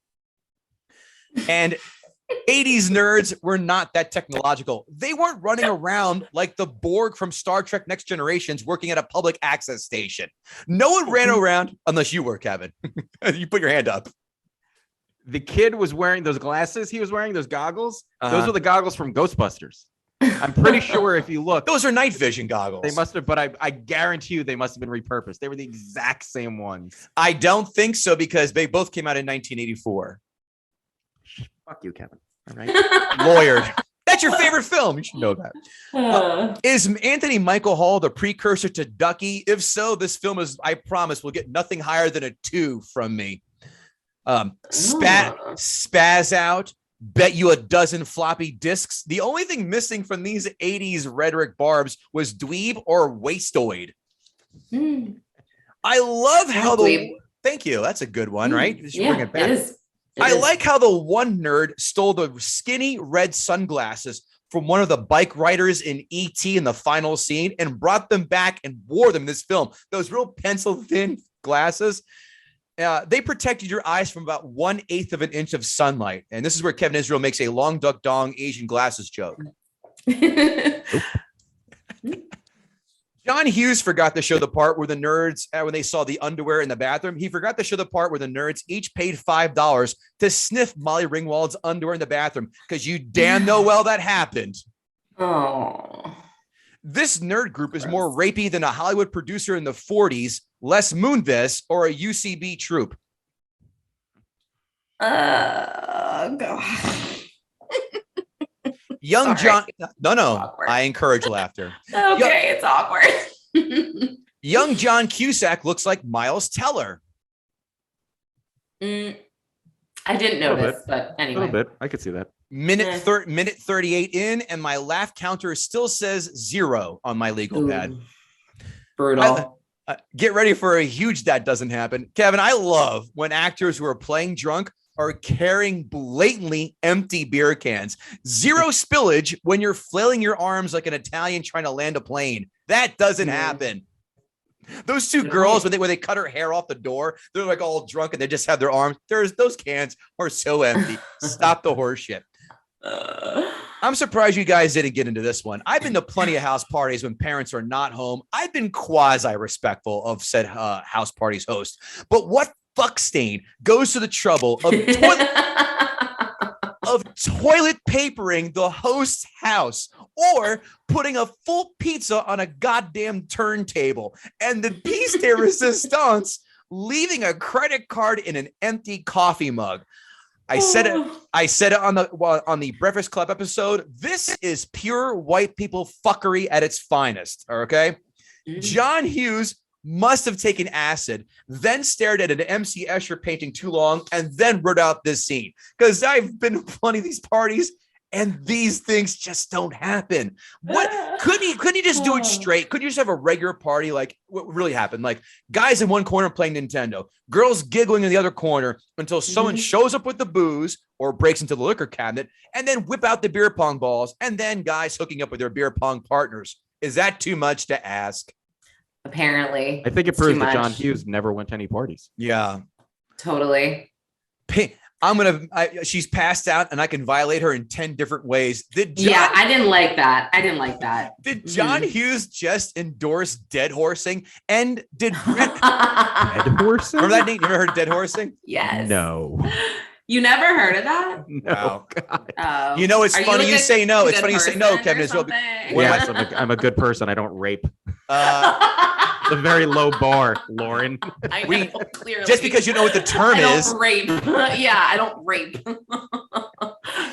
And 80s nerds were not that technological. They weren't running around like the Borg from Star Trek Next Generations working at a public access station. No one ran around unless you were, Kevin. You put your hand up. The kid was wearing those glasses. He was wearing those goggles. Those were the goggles from Ghostbusters. I'm pretty sure if you look, those are night vision goggles. They must have, but I guarantee you they must have been repurposed. They were the exact same ones. I don't think so because they both came out in 1984. Fuck you, Kevin. All right. Lawyered. That's your favorite film. You should know that. Is Anthony Michael Hall the precursor to Ducky? If so, this film is, I promise, will get nothing higher than a 2 from me. Spaz out. Bet you a dozen floppy disks. The only thing missing from these 80s rhetoric barbs was dweeb or wastoid. I love how thank you. That's a good one, right? Yeah, bring it back. It is. I like how the one nerd stole the skinny red sunglasses from one of the bike riders in E.T. in the final scene and brought them back and wore them in this film. Those real pencil thin glasses. They protected your eyes from about 1/8 of an inch of sunlight. And this is where Kevin Israel makes a Long Duck Dong Asian glasses joke. John Hughes forgot to show the part where the nerds, when they saw the underwear in the bathroom, he forgot to show the part where the nerds each paid $5 to sniff Molly Ringwald's underwear in the bathroom because you damn know well that happened. Oh. This nerd group is more rapey than a Hollywood producer in the 40s, Les Moonves, or a UCB troupe. God. Young John. No, awkward. I encourage laughter. Okay, it's awkward. Young John Cusack looks like Miles Teller. I didn't notice, but anyway. A little bit. I could see that. Minute 38 in, and my laugh counter still says 0 on my legal pad. Brutal. Get ready for a huge that doesn't happen. Kevin, I love when actors who are playing drunk are carrying blatantly empty beer cans. Zero spillage when you're flailing your arms like an Italian trying to land a plane. That doesn't happen. Those two girls, when they cut her hair off the door, they're like all drunk and they just have their arms. Those cans are so empty. Stop the horse shit. I'm surprised you guys didn't get into this one. I've been to plenty of house parties when parents are not home. I've been quasi-respectful of said house parties host. But what fuck stain goes to the trouble of toilet papering the host's house or putting a full pizza on a goddamn turntable and the piece de resistance leaving a credit card in an empty coffee mug? I said it on the Breakfast Club episode. This is pure white people fuckery at its finest. Okay. John Hughes must have taken acid, then stared at an MC Escher painting too long, and then wrote out this scene. Because I've been to plenty of these parties, and these things just don't happen. What couldn't he just do it straight? Could you just have a regular party like what really happened? Like guys in one corner playing Nintendo, girls giggling in the other corner until someone shows up with the booze or breaks into the liquor cabinet, and then whip out the beer pong balls, and then guys hooking up with their beer pong partners. Is that too much to ask? Apparently. I think it proves that John Hughes never went to any parties. Yeah. Totally. She's passed out and I can violate her in 10 different ways. I didn't like that. Did John Hughes just endorse dead horsing? And did Brett dead horsing? Remember that name? You ever heard of dead horsing? Yes. No. You never heard of that? No. Oh. You know, it's funny you say no. It's funny you say no, Kevin. It's real. Yes, I'm a good person. I don't rape. A very low bar, Lauren. I know, clearly. Just because you know what the term is. Rape. Yeah, I don't rape.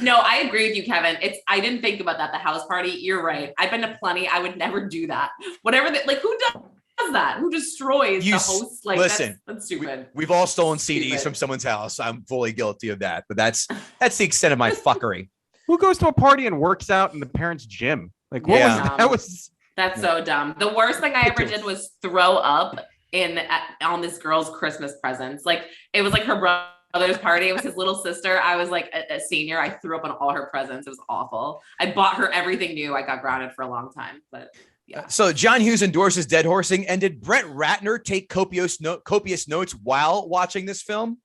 No, I agree with you, Kevin. I didn't think about that. The house party. You're right. I've been to plenty. I would never do that. Whatever. Who does that? Who destroys the host? Like, listen, that's stupid. We've all stolen CDs from someone's house. I'm fully guilty of that. But that's the extent of my fuckery. Who goes to a party and works out in the parents' gym? Like, what was that? Was That's so dumb. The worst thing I ever did was throw up on this girl's Christmas presents. Like, it was like her brother's party. It was his little sister. I was like a senior. I threw up on all her presents. It was awful. I bought her everything new. I got grounded for a long time, but yeah. So John Hughes endorses dead horsing. And did Brett Ratner take copious notes while watching this film?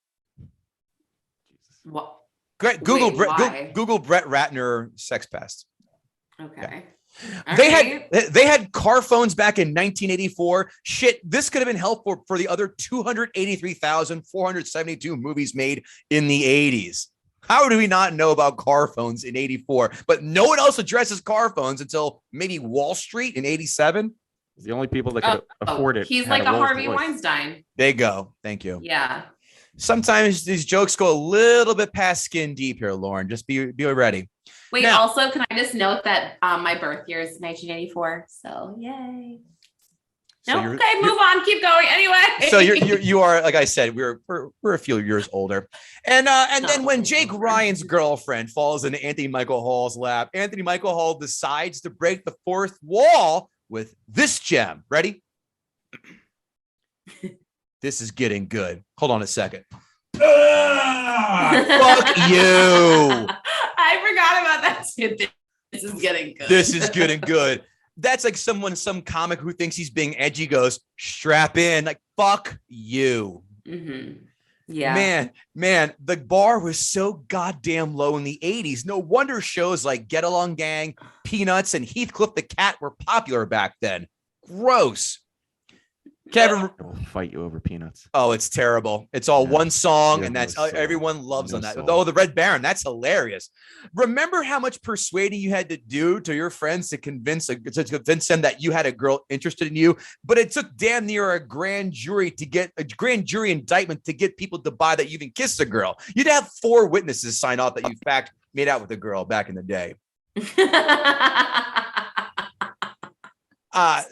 What? Great. Google Brett Ratner sex pest. Okay. They had car phones back in 1984. Shit, this could have been helpful for the other 283,472 movies made in the 80s. How do we not know about car phones in 84? But no one else addresses car phones until maybe Wall Street in 87. The only people that could afford it. He's like a Harvey Weinstein. There you go. Thank you. Yeah. Sometimes these jokes go a little bit past skin deep here, Lauren. Just be ready. Wait, also, can I just note that my birth year is 1984? So, yay. So move on. Keep going. Anyway. So you are, like I said, we're a few years older. And then when Jake Ryan's girlfriend falls into Anthony Michael Hall's lap, Anthony Michael Hall decides to break the fourth wall with this gem. Ready? This is getting good. Hold on a second. Fuck you. I forgot about that shit. This is getting good. This is getting good. That's like some comic who thinks he's being edgy goes, strap in. Like, fuck you. Mm-hmm. Yeah. Man, the bar was so goddamn low in the 80s. No wonder shows like Get Along Gang, Peanuts, and Heathcliff the Cat were popular back then. Gross. Kevin, I will fight you over Peanuts. Oh, it's terrible. It's all one song, and that's everyone loves on that. Oh, the Red Baron, that's hilarious. Remember how much persuading you had to do to your friends to convince them that you had a girl interested in you, but it took damn near a grand jury indictment to get people to buy that you even kissed a girl. You'd have 4 witnesses sign off that you in fact made out with a girl back in the day.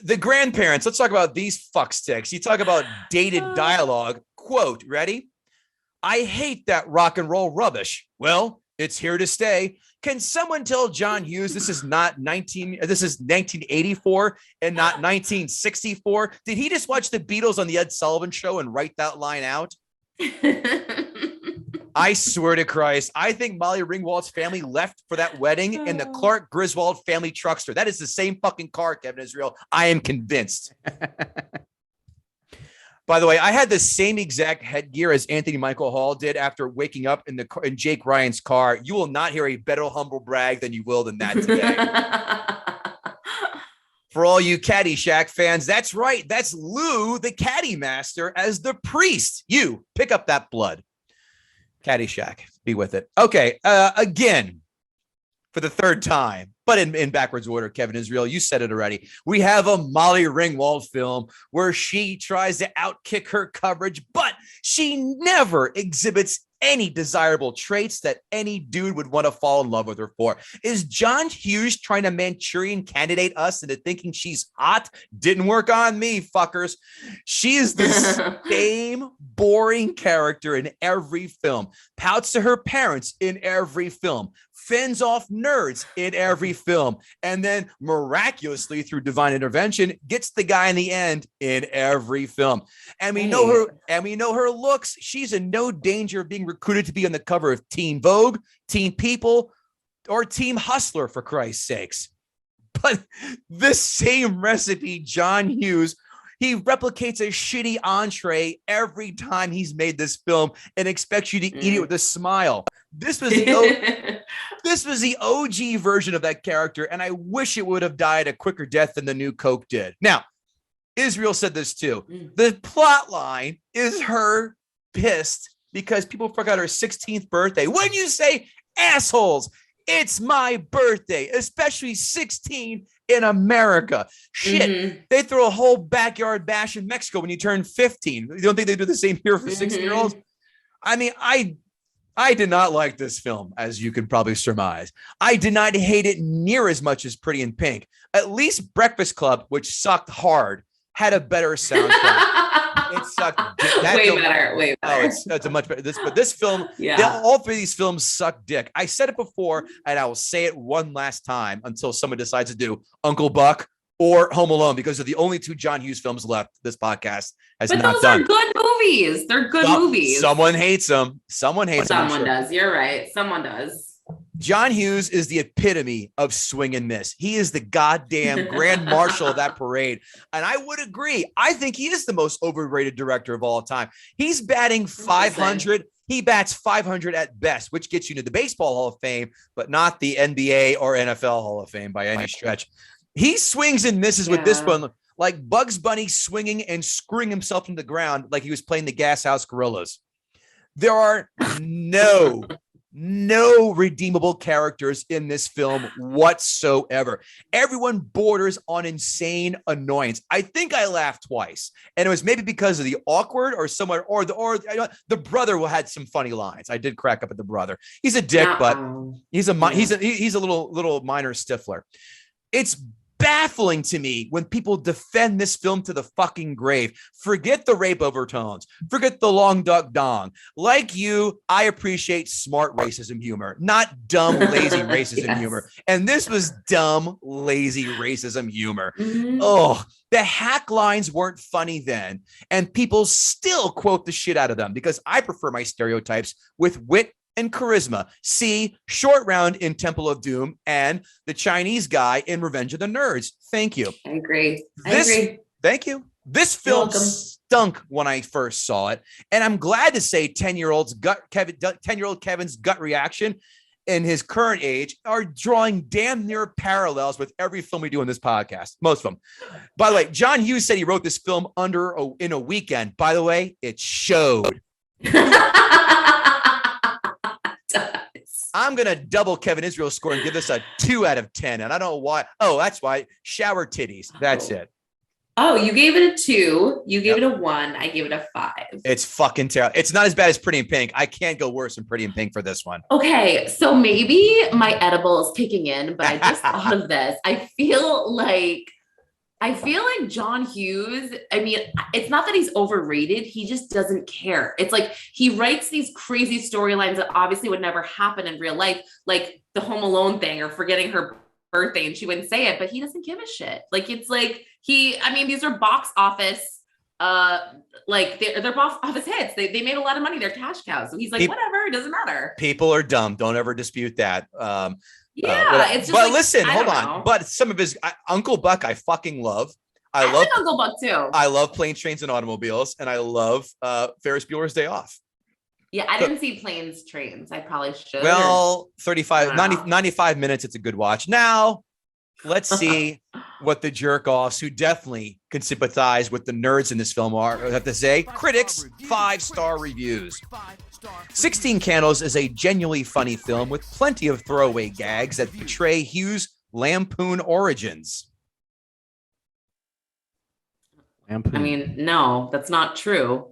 The grandparents, let's talk about these fucksticks. You talk about dated dialogue. Quote, ready? I hate that rock and roll rubbish. Well, it's here to stay. Can someone tell John Hughes this is 1984 and not 1964? Did he just watch the Beatles on the Ed Sullivan Show and write that line out? I swear to Christ, I think Molly Ringwald's family left for that wedding in the Clark Griswold family truckster. That is the same fucking car, Kevin Israel. I am convinced. By the way, I had the same exact headgear as Anthony Michael Hall did after waking up in Jake Ryan's car. You will not hear a better humble brag than you will than that today. For all you Caddyshack fans, that's right. That's Lou, the Caddy Master, as the priest. You pick up that blood. Caddyshack, be with it. Okay, again, for the third time, but in backwards order, Kevin Israel, you said it already. We have a Molly Ringwald film where she tries to outkick her coverage, but she never exhibits any desirable traits that any dude would want to fall in love with her for. Is John Hughes trying to Manchurian candidate us into thinking she's hot? Didn't work on me, fuckers. She is the same boring character in every film. Pouts to her parents in every film. Fends off nerds in every film. And then miraculously, through divine intervention, gets the guy in the end in every film. And we know her looks. She's in no danger of being recruited to be on the cover of Teen Vogue, Teen People, or Team Hustler, for Christ's sakes. But this same recipe, John Hughes, he replicates a shitty entree every time he's made this film and expects you to eat it with a smile. This was the OG version of that character, and I wish it would have died a quicker death than the new Coke did. Now, Israel said this too. The plot line is her pissed because people forgot her 16th birthday. When you say assholes, it's my birthday, especially 16 in America. Shit, they throw a whole backyard bash in Mexico when you turn 15. You don't think they do the same here for 16-year-olds? I mean, I did not like this film, as you can probably surmise. I did not hate it near as much as Pretty in Pink. At least Breakfast Club, which sucked hard, had a better soundtrack. It sucked. Way better. Oh, it's a much better. This film, all three of these films suck dick. I said it before, and I will say it one last time until someone decides to do Uncle Buck or Home Alone, because they're the only two John Hughes films left. This podcast has not done. But those are good movies. They're good movies. Someone hates them. Someone does. You're right. Someone does. John Hughes is the epitome of swing and miss. He is the goddamn grand marshal of that parade. And I would agree. I think he is the most overrated director of all time. He's batting 500. He bats 500 at best, which gets you to the Baseball Hall of Fame, but not the NBA or NFL Hall of Fame by any stretch. He swings and misses with this one, like Bugs Bunny swinging and screwing himself into the ground like he was playing the Gas House Gorillas. There are no redeemable characters in this film whatsoever. Everyone borders on insane annoyance. I think I laughed twice, and it was maybe because of the awkward or somewhere, or the brother had some funny lines. I did crack up at the brother. He's a dick, but he's a little minor stiffler. It's baffling to me when people defend this film to the fucking grave. Forget the rape overtones. Forget the long duck dong. Like you, I appreciate smart racism humor, not dumb, lazy racism humor. And this was dumb, lazy racism humor. Oh, the hack lines weren't funny then. And people still quote the shit out of them because I prefer my stereotypes with wit and charisma. See Short Round in Temple of Doom and the Chinese guy in Revenge of the Nerds. Thank you. I agree. Thank you. This film stunk when I first saw it, and I'm glad to say 10-year-old Kevin's gut reaction in his current age are drawing damn near parallels with every film we do in this podcast. Most of them. By the way, John Hughes said he wrote this film in a weekend. By the way, it showed. I'm going to double Kevin Israel's score and give this a 2 out of 10. And I don't know why. Oh, that's why. Shower titties. That's it. Oh, you gave it a 2. You gave it a 1. I gave it a 5. It's fucking terrible. It's not as bad as Pretty in Pink. I can't go worse than Pretty in Pink for this one. Okay. So maybe my edible is kicking in, but I just thought of this. I feel like John Hughes, I mean, it's not that he's overrated. He just doesn't care. It's like he writes these crazy storylines that obviously would never happen in real life, like the Home Alone thing or forgetting her birthday and she wouldn't say it, but he doesn't give a shit. Like, it's like these are box office like they're box office hits. They made a lot of money. They're cash cows. So he's like, whatever, it doesn't matter. People are dumb. Don't ever dispute that. It's just but like, listen, hold on. know. But some of his Uncle Buck, I fucking love. I love like Uncle Buck too. I love Planes, Trains, and Automobiles, and I love Ferris Bueller's Day Off. Yeah, I didn't see Planes, Trains. I probably should. Well, 95 minutes. It's a good watch. Now, let's see what the jerk-offs who definitely can sympathize with the nerds in this film have to say. Critics, 5-star reviews. 16 Candles is a genuinely funny film with plenty of throwaway gags that betray Hughes' lampoon origins. I mean, no, that's not true.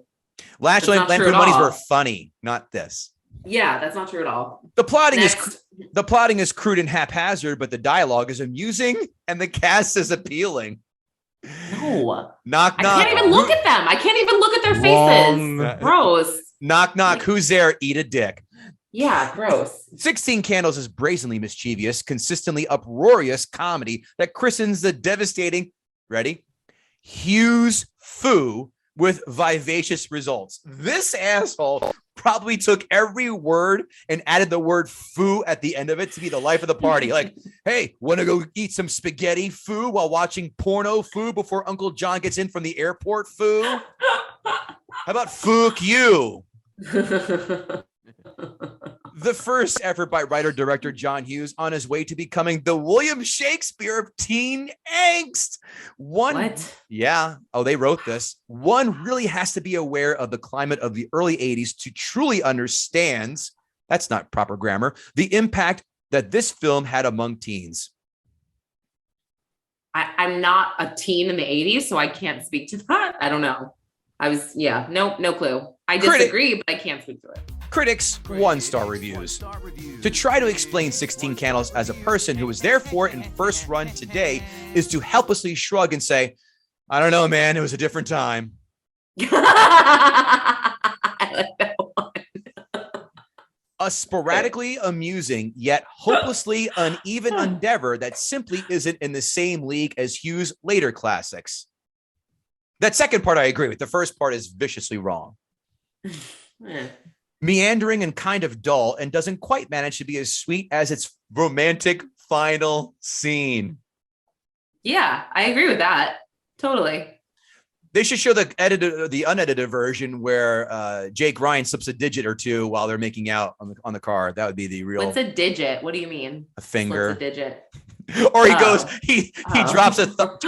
Last Lampoon Mondays were funny, not this. Yeah, that's not true at all. The plotting is crude and haphazard, but the dialogue is amusing and the cast is appealing. No. Knock, knock. I can't even look at them. I can't even look at their faces. Gross. Knock, knock. Who's there? Eat a dick. Yeah, gross. 16 Candles is brazenly mischievous, consistently uproarious comedy that christens the devastating, ready? Hughes foo with vivacious results. This asshole probably took every word and added the word foo at the end of it to be the life of the party. Like, hey, want to go eat some spaghetti foo while watching porno foo before Uncle John gets in from the airport foo? How about fuck you? The first effort by writer-director John Hughes on his way to becoming the William Shakespeare of teen angst. What? Yeah. Oh, they wrote this. One really has to be aware of the climate of the early 80s to truly understand, that's not proper grammar, the impact that this film had among teens. I'm not a teen in the 80s, so I can't speak to that. I don't know. No clue. I disagree, but I can't speak to it. Critics, 1-star reviews. To try to explain 16 Candles as a person who was there for it in first run today is to helplessly shrug and say, I don't know, man, it was a different time. I like that one. A sporadically amusing yet hopelessly uneven endeavor that simply isn't in the same league as Hughes' later classics. That second part I agree with. The first part is viciously wrong. Meandering and kind of dull, and doesn't quite manage to be as sweet as its romantic final scene. Yeah, I agree with that. Totally. They should show the unedited version where Jake Ryan slips a digit or two while they're making out on the car. That would be the real. What's a digit? What do you mean? A finger. Slips a digit. Or he goes, he drops a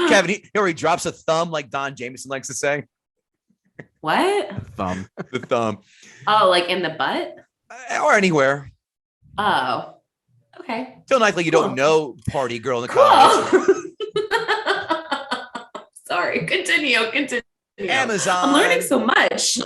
Kevin. He drops a thumb like Don Jameson likes to say. What? The thumb. Oh, like in the butt? Or anywhere. Oh, okay. Feel like you don't know party girl in the college. Sorry, continue. Amazon. I'm learning so much.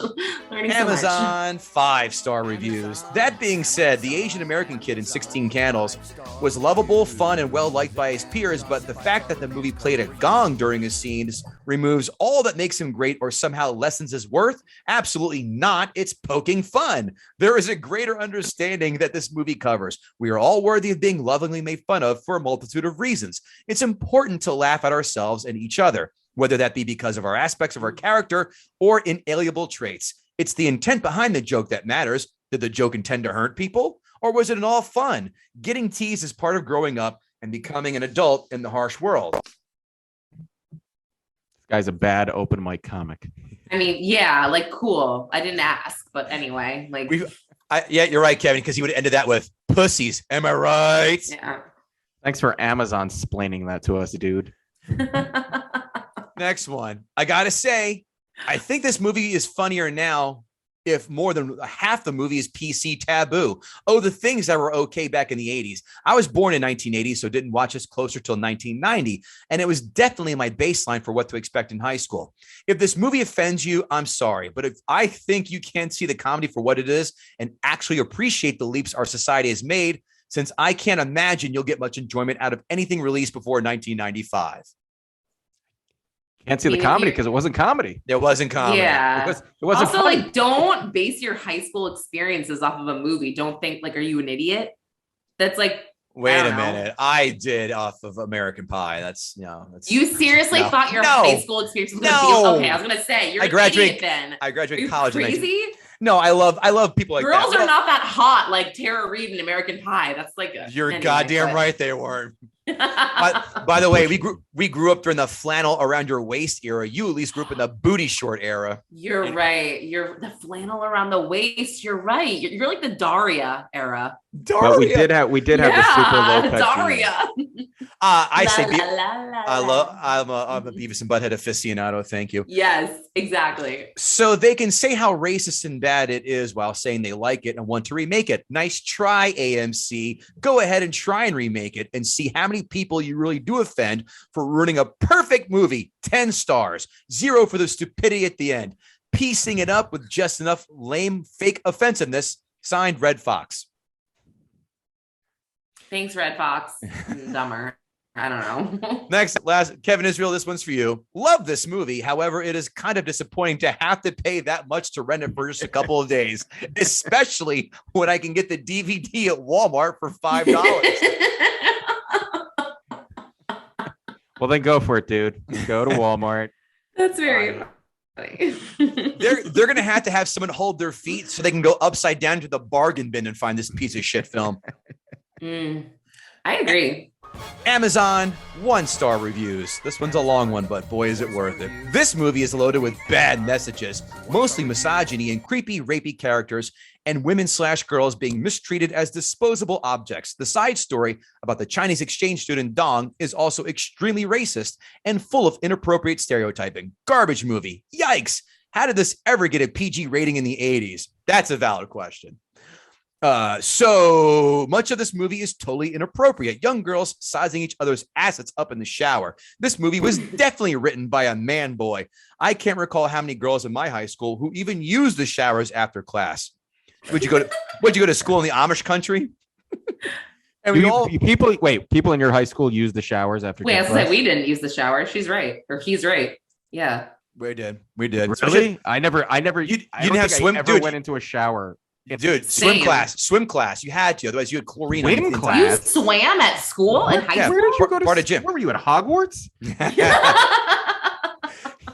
Amazon 5-star reviews. That being said, the Asian American kid in 16 Candles was lovable, fun, and well liked by his peers, but the fact that the movie played a gong during his scenes removes all that makes him great or somehow lessens his worth. Absolutely not. It's poking fun. There is a greater understanding that this movie covers. We are all worthy of being lovingly made fun of for a multitude of reasons. It's important to laugh at ourselves and each other, whether that be because of our aspects of our character or inalienable traits. It's the intent behind the joke that matters. Did the joke intend to hurt people? Or was it all fun? Getting teased is part of growing up and becoming an adult in the harsh world. This guy's a bad open mic comic. I mean, yeah, like cool. I didn't ask, but anyway, like. Yeah, you're right, Kevin, because he would have ended that with pussies. Am I right? Yeah. Thanks for Amazon splaining that to us, dude. Next one. I gotta say, I think this movie is funnier now if more than half the movie is PC taboo. Oh, the things that were okay back in the 80s. I was born in 1980, so didn't watch this closer till 1990, and it was definitely my baseline for what to expect in high school. If this movie offends you, I'm sorry, but if I think you can't see the comedy for what it is and actually appreciate the leaps our society has made, since I can't imagine you'll get much enjoyment out of anything released before 1995. Can't see the comedy because it wasn't comedy. It wasn't comedy. Yeah. It wasn't also, funny. like, don't base your high school experiences off of a movie. Don't think, like, are you an idiot? That's like, Wait a know. minute. I did off of American Pie. That's You seriously thought your high school experience was going to be okay? I was going to say you're an idiot then. I graduated Are you college. crazy? No, I love people like Girls that. are not that hot like Tara Reid in American Pie. That's like You're goddamn right they weren't. By the way, we grew up during the flannel around your waist era. You at least grew up in the booty short era. You're right. You're the flannel around the waist. You're right. You're like the Daria era. But we did have the super low cut Daria. I say I'm a Beavis and Butthead aficionado. Thank you. Yes, exactly. So they can say how racist and bad it is while saying they like it and want to remake it. Nice try, AMC. Go ahead and try and remake it and see how many people you really do offend for ruining a perfect movie. 10 stars, 0 for the stupidity at the end. Piecing it up with just enough lame fake offensiveness. Signed, Red Fox. Thanks, Red Fox. Dumber. I don't know. Last, Kevin Israel, this one's for you. Love this movie. However, it is kind of disappointing to have to pay that much to rent it for just a couple of days, especially when I can get the DVD at Walmart for $5. Well, then go for it, dude. Go to Walmart. That's very funny. They're going to have someone hold their feet so they can go upside down to the bargain bin and find this piece of shit film. I agree. Amazon 1-star reviews. This one's a long one, but boy, is it worth it. This movie is loaded with bad messages, mostly misogyny and creepy, rapey characters, and women/girls being mistreated as disposable objects. The side story about the Chinese exchange student Dong is also extremely racist and full of inappropriate stereotyping. Garbage movie. Yikes. How did this ever get a PG rating in the 80s? That's a valid question. So much of this movie is totally inappropriate. Young girls sizing each other's assets up in the shower. This movie was definitely written by a man boy. I can't recall how many girls in my high school who even used the showers after class. Would you go to school in the Amish country? And people in your high school use the showers after class? I said we didn't use the shower. She's right. Or he's right. Yeah. We did. Really? I never. You didn't have swim. I ever went into a shower. Dude, swim class. You had to, otherwise you had chlorine. Swim class. You swam at school in high school. Where did you go to part of gym? Where were you at Hogwarts?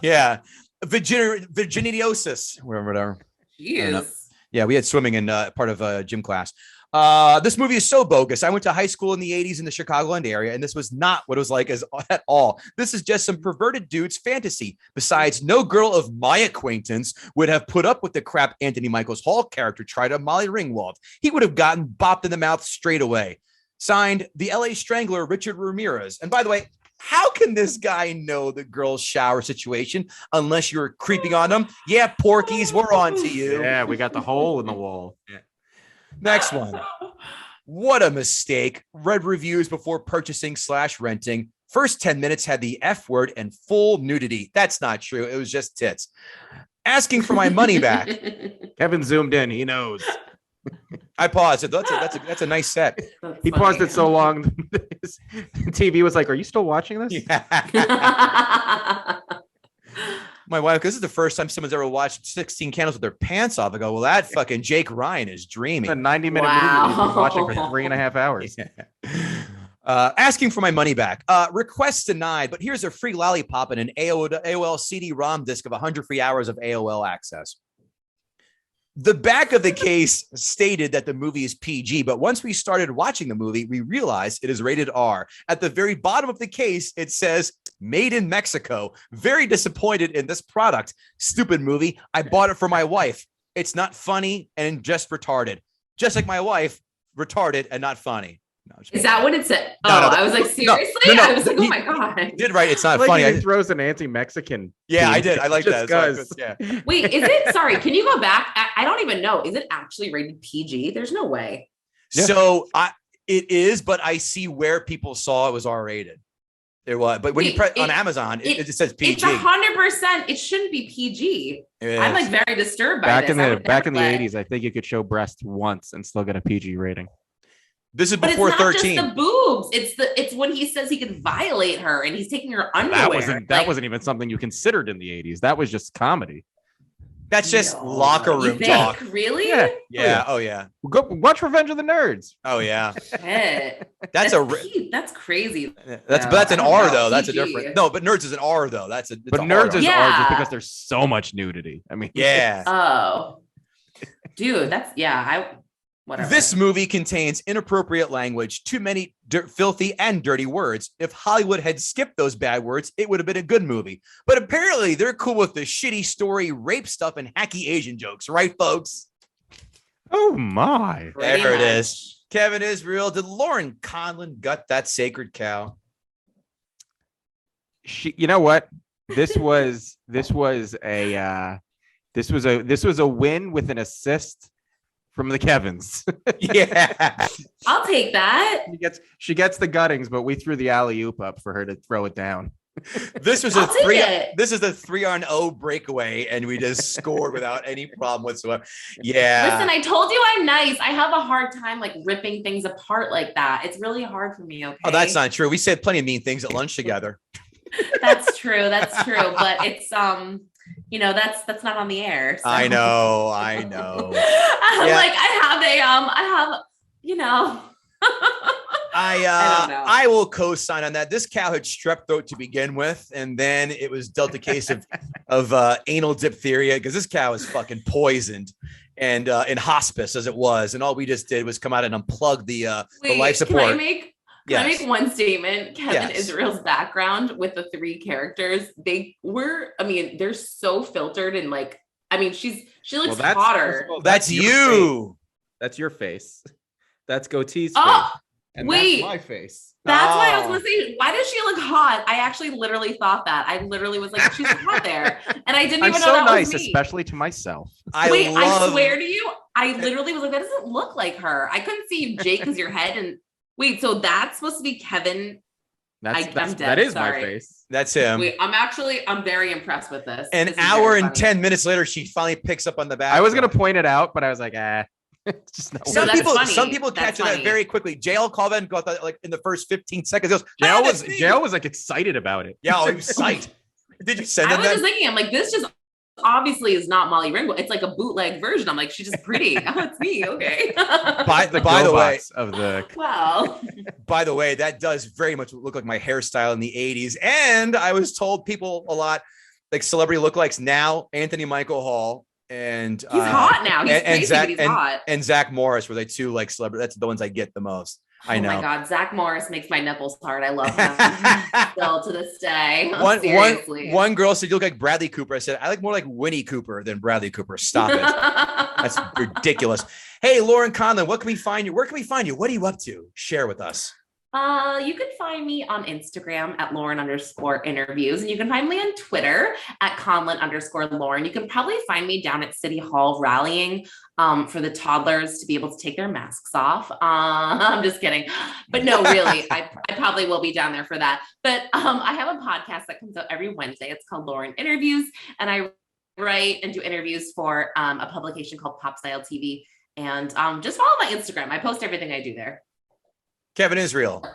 Yeah, virginidiosis, whatever. Jeez. Yeah, we had swimming in part of gym class. This movie is so bogus. I went to high school in the 80s in the Chicagoland area, and this was not what it was like at all. This is just some perverted dude's fantasy. Besides, no girl of my acquaintance would have put up with the crap Anthony Michaels Hall character tried to Molly Ringwald. He would have gotten bopped in the mouth straight away. Signed, the LA Strangler, Richard Ramirez. And by the way, how can this guy know the girl's shower situation unless you're creeping on them? Yeah, Porkies, we're on to you. Yeah, we got the hole in the wall. Yeah. Next one. What a mistake. Read reviews before purchasing/renting. First 10 minutes had the F word and full nudity. That's not true. It was just tits. Asking for my money back. Kevin zoomed in. He knows. I paused. That's a nice set. He paused it so long. TV was like, "Are you still watching this?" Yeah. My wife, this is the first time someone's ever watched 16 Candles with their pants off. I go, well, that fucking Jake Ryan is dreaming. It's a 90-minute movie you've been watching for 3.5 hours. Yeah. Asking for my money back. Request denied, but here's a free lollipop and an AOL CD-ROM disc of 100 free hours of AOL access. The back of the case stated that the movie is PG, but once we started watching the movie, we realized it is rated R. At the very bottom of the case, it says, made in Mexico. Very disappointed in this product. Stupid movie. I bought it for my wife. It's not funny and just retarded. Just like my wife, retarded and not funny. No, is that what it said? No, I was like, seriously? No. I was like, oh my God. He did right. It's not like funny. He throws an anti-Mexican. Yeah, I did. I like that. Yeah. Wait, is it? Sorry, can you go back? I don't even know. Is it actually rated PG? There's no way. Yeah. So it is, but I see where people saw it was R-rated. It was, but when you press on Amazon, it says PG. It's 100%. It shouldn't be PG. I'm like very disturbed by this. Back in the 80s, I think you could show breasts once and still get a PG rating. This is before 13. It's not just the boobs. It's when he says he could violate her and he's taking her underwear. That wasn't even something you considered in the 80s. That was just comedy. That's just No. locker You room think? talk. Really? Yeah. Yeah. Oh yeah. Go watch Revenge of the Nerds. Oh yeah. Shit. That's That's crazy. that's an I don't R know. though. That's a PG. different. No, but nerds is an R though. It's But a Nerds hard is R. R just Yeah. because there's so much nudity. I mean, Yeah. Oh, dude, whatever. This movie contains inappropriate language, too many filthy and dirty words. If Hollywood had skipped those bad words, it would have been a good movie. But apparently they're cool with the shitty story, rape stuff, and hacky Asian jokes, right, folks? oh my. Pretty There it much. is. Kevin Israel, did Lauren Conlin gut that sacred cow? You know what? This was a win with an assist from the Kevins. Yeah. I'll take that. she gets the guttings, but we threw the alley-oop up for her to throw it down. This was I'll take it. This is a 3-on-0 breakaway, and we just scored without any problem whatsoever. Yeah. Listen, I told you I'm nice. I have a hard time like ripping things apart like that. It's really hard for me. Okay. Oh, that's not true. We said plenty of mean things at lunch together. That's true. That's true. But it's that's not on the air. So. I know. I'm Yeah. like I have I don't know. I will co-sign on that. This cow had strep throat to begin with, and then it was dealt a case of anal diphtheria because this cow is fucking poisoned and in hospice as it was, and all we just did was come out and unplug the life support. Can I make one statement? Kevin Yes. Israel's background with the 3 characters, they're so filtered and she looks hotter. That's you. That's your face. That's Goatee's Oh, face. And wait. that's my face. That's why I was Oh. gonna say, why does she look hot? I actually literally thought that. I literally was like, she's hot there. And I didn't I'm even so know that nice, was me. especially to myself. I swear to you, I literally was like, that doesn't look like her. I couldn't see you, Jake, because your head and wait, so that's supposed to be Kevin. I'm dead, That is sorry. my face. That's him. Wait, I'm very impressed with this. An This is hour very and funny. 10 minutes later, she finally picks up on the back. I was gonna point it out, but I was like, it's just not. No, Some that's people, funny. some people That's catch that funny. very quickly. JL called in, got that like in the first 15 seconds. Goes, Jail was like excited about it. Yeah, he was psyched. Did you send I him was that? just thinking, I'm like, this just obviously is not Molly Ringwald. It's like a bootleg version. I'm like, she's just pretty. Oh, it's me. Okay. By the way, GoBots of the Wow. by the way, that does very much look like my hairstyle in the 80s. And I was told people a lot, like celebrity lookalikes now, Anthony Michael Hall and He's hot now. He's crazy, Zach, but he's hot. and Zach Morris were the 2 like celebrity. That's the ones I get the most. I know. Oh my God, Zach Morris makes my nipples hard. I love him still to this day. Seriously. One girl said you look like Bradley Cooper. I said I like more like Winnie Cooper than Bradley Cooper. Stop it. That's ridiculous. Hey, Lauren Conlin, what can we find you? Where can we find you? What are you up to? Share with us. You can find me on Instagram at Lauren_interviews, and you can find me on Twitter at Conlin_Lauren. You can probably find me down at City Hall rallying for the toddlers to be able to take their masks off. I'm just kidding. But no, really, I probably will be down there for that. But I have a podcast that comes out every Wednesday. It's called Lauren Interviews, and I write and do interviews for a publication called Pop Style TV. And just follow my Instagram. I post everything I do there. Kevin Israel.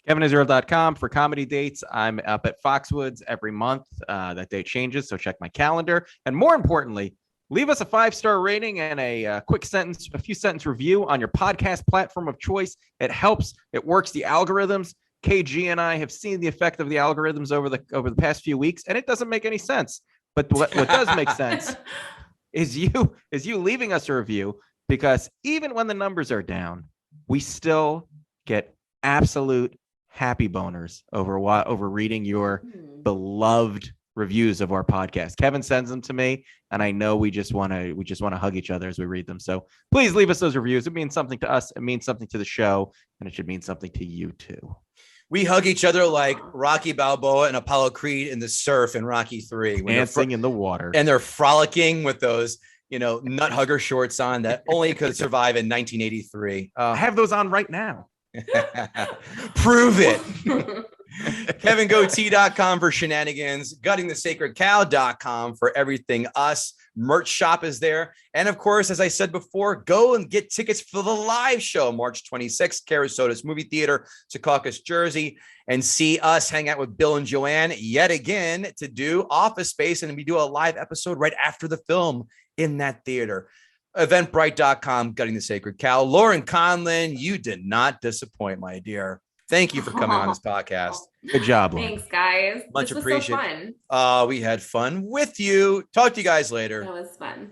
KevinIsrael.com for comedy dates. I'm up at Foxwoods every month. That date changes, so check my calendar. And more importantly, leave us a 5-star rating and a few sentence review on your podcast platform of choice. It helps. It works the algorithms. KG and I have seen the effect of the algorithms over the past few weeks, and it doesn't make any sense. But what does make sense is you leaving us a review, because even when the numbers are down, we still get absolute happy boners over reading your beloved reviews of our podcast. Kevin sends them to me, and I know we just want to hug each other as we read them. So please leave us those reviews. It means something to us. It means something to the show, and it should mean something to you too. We hug each other like Rocky Balboa and Apollo Creed in the surf in Rocky 3. Dancing in the water. And they're frolicking with those, nut hugger shorts on that only could survive in 1983. I have those on right now. Prove it. KevinGoatee.com for shenanigans, guttingthesacredcow.com for everything us, merch shop is there. And of course, as I said before, go and get tickets for the live show, March 26th, Kerasotes Movie Theater, Secaucus, Jersey, and see us hang out with Bill and Joanne yet again to do Office Space. And we do a live episode right after the film in that theater. Eventbrite.com, Gutting the Sacred Cow. Lauren Conlin, you did not disappoint, my dear. Thank you for coming on this podcast. Good job, Lauren. Thanks, guys. Much this was appreciated. so fun. We had fun with you. Talk to you guys later. That was fun.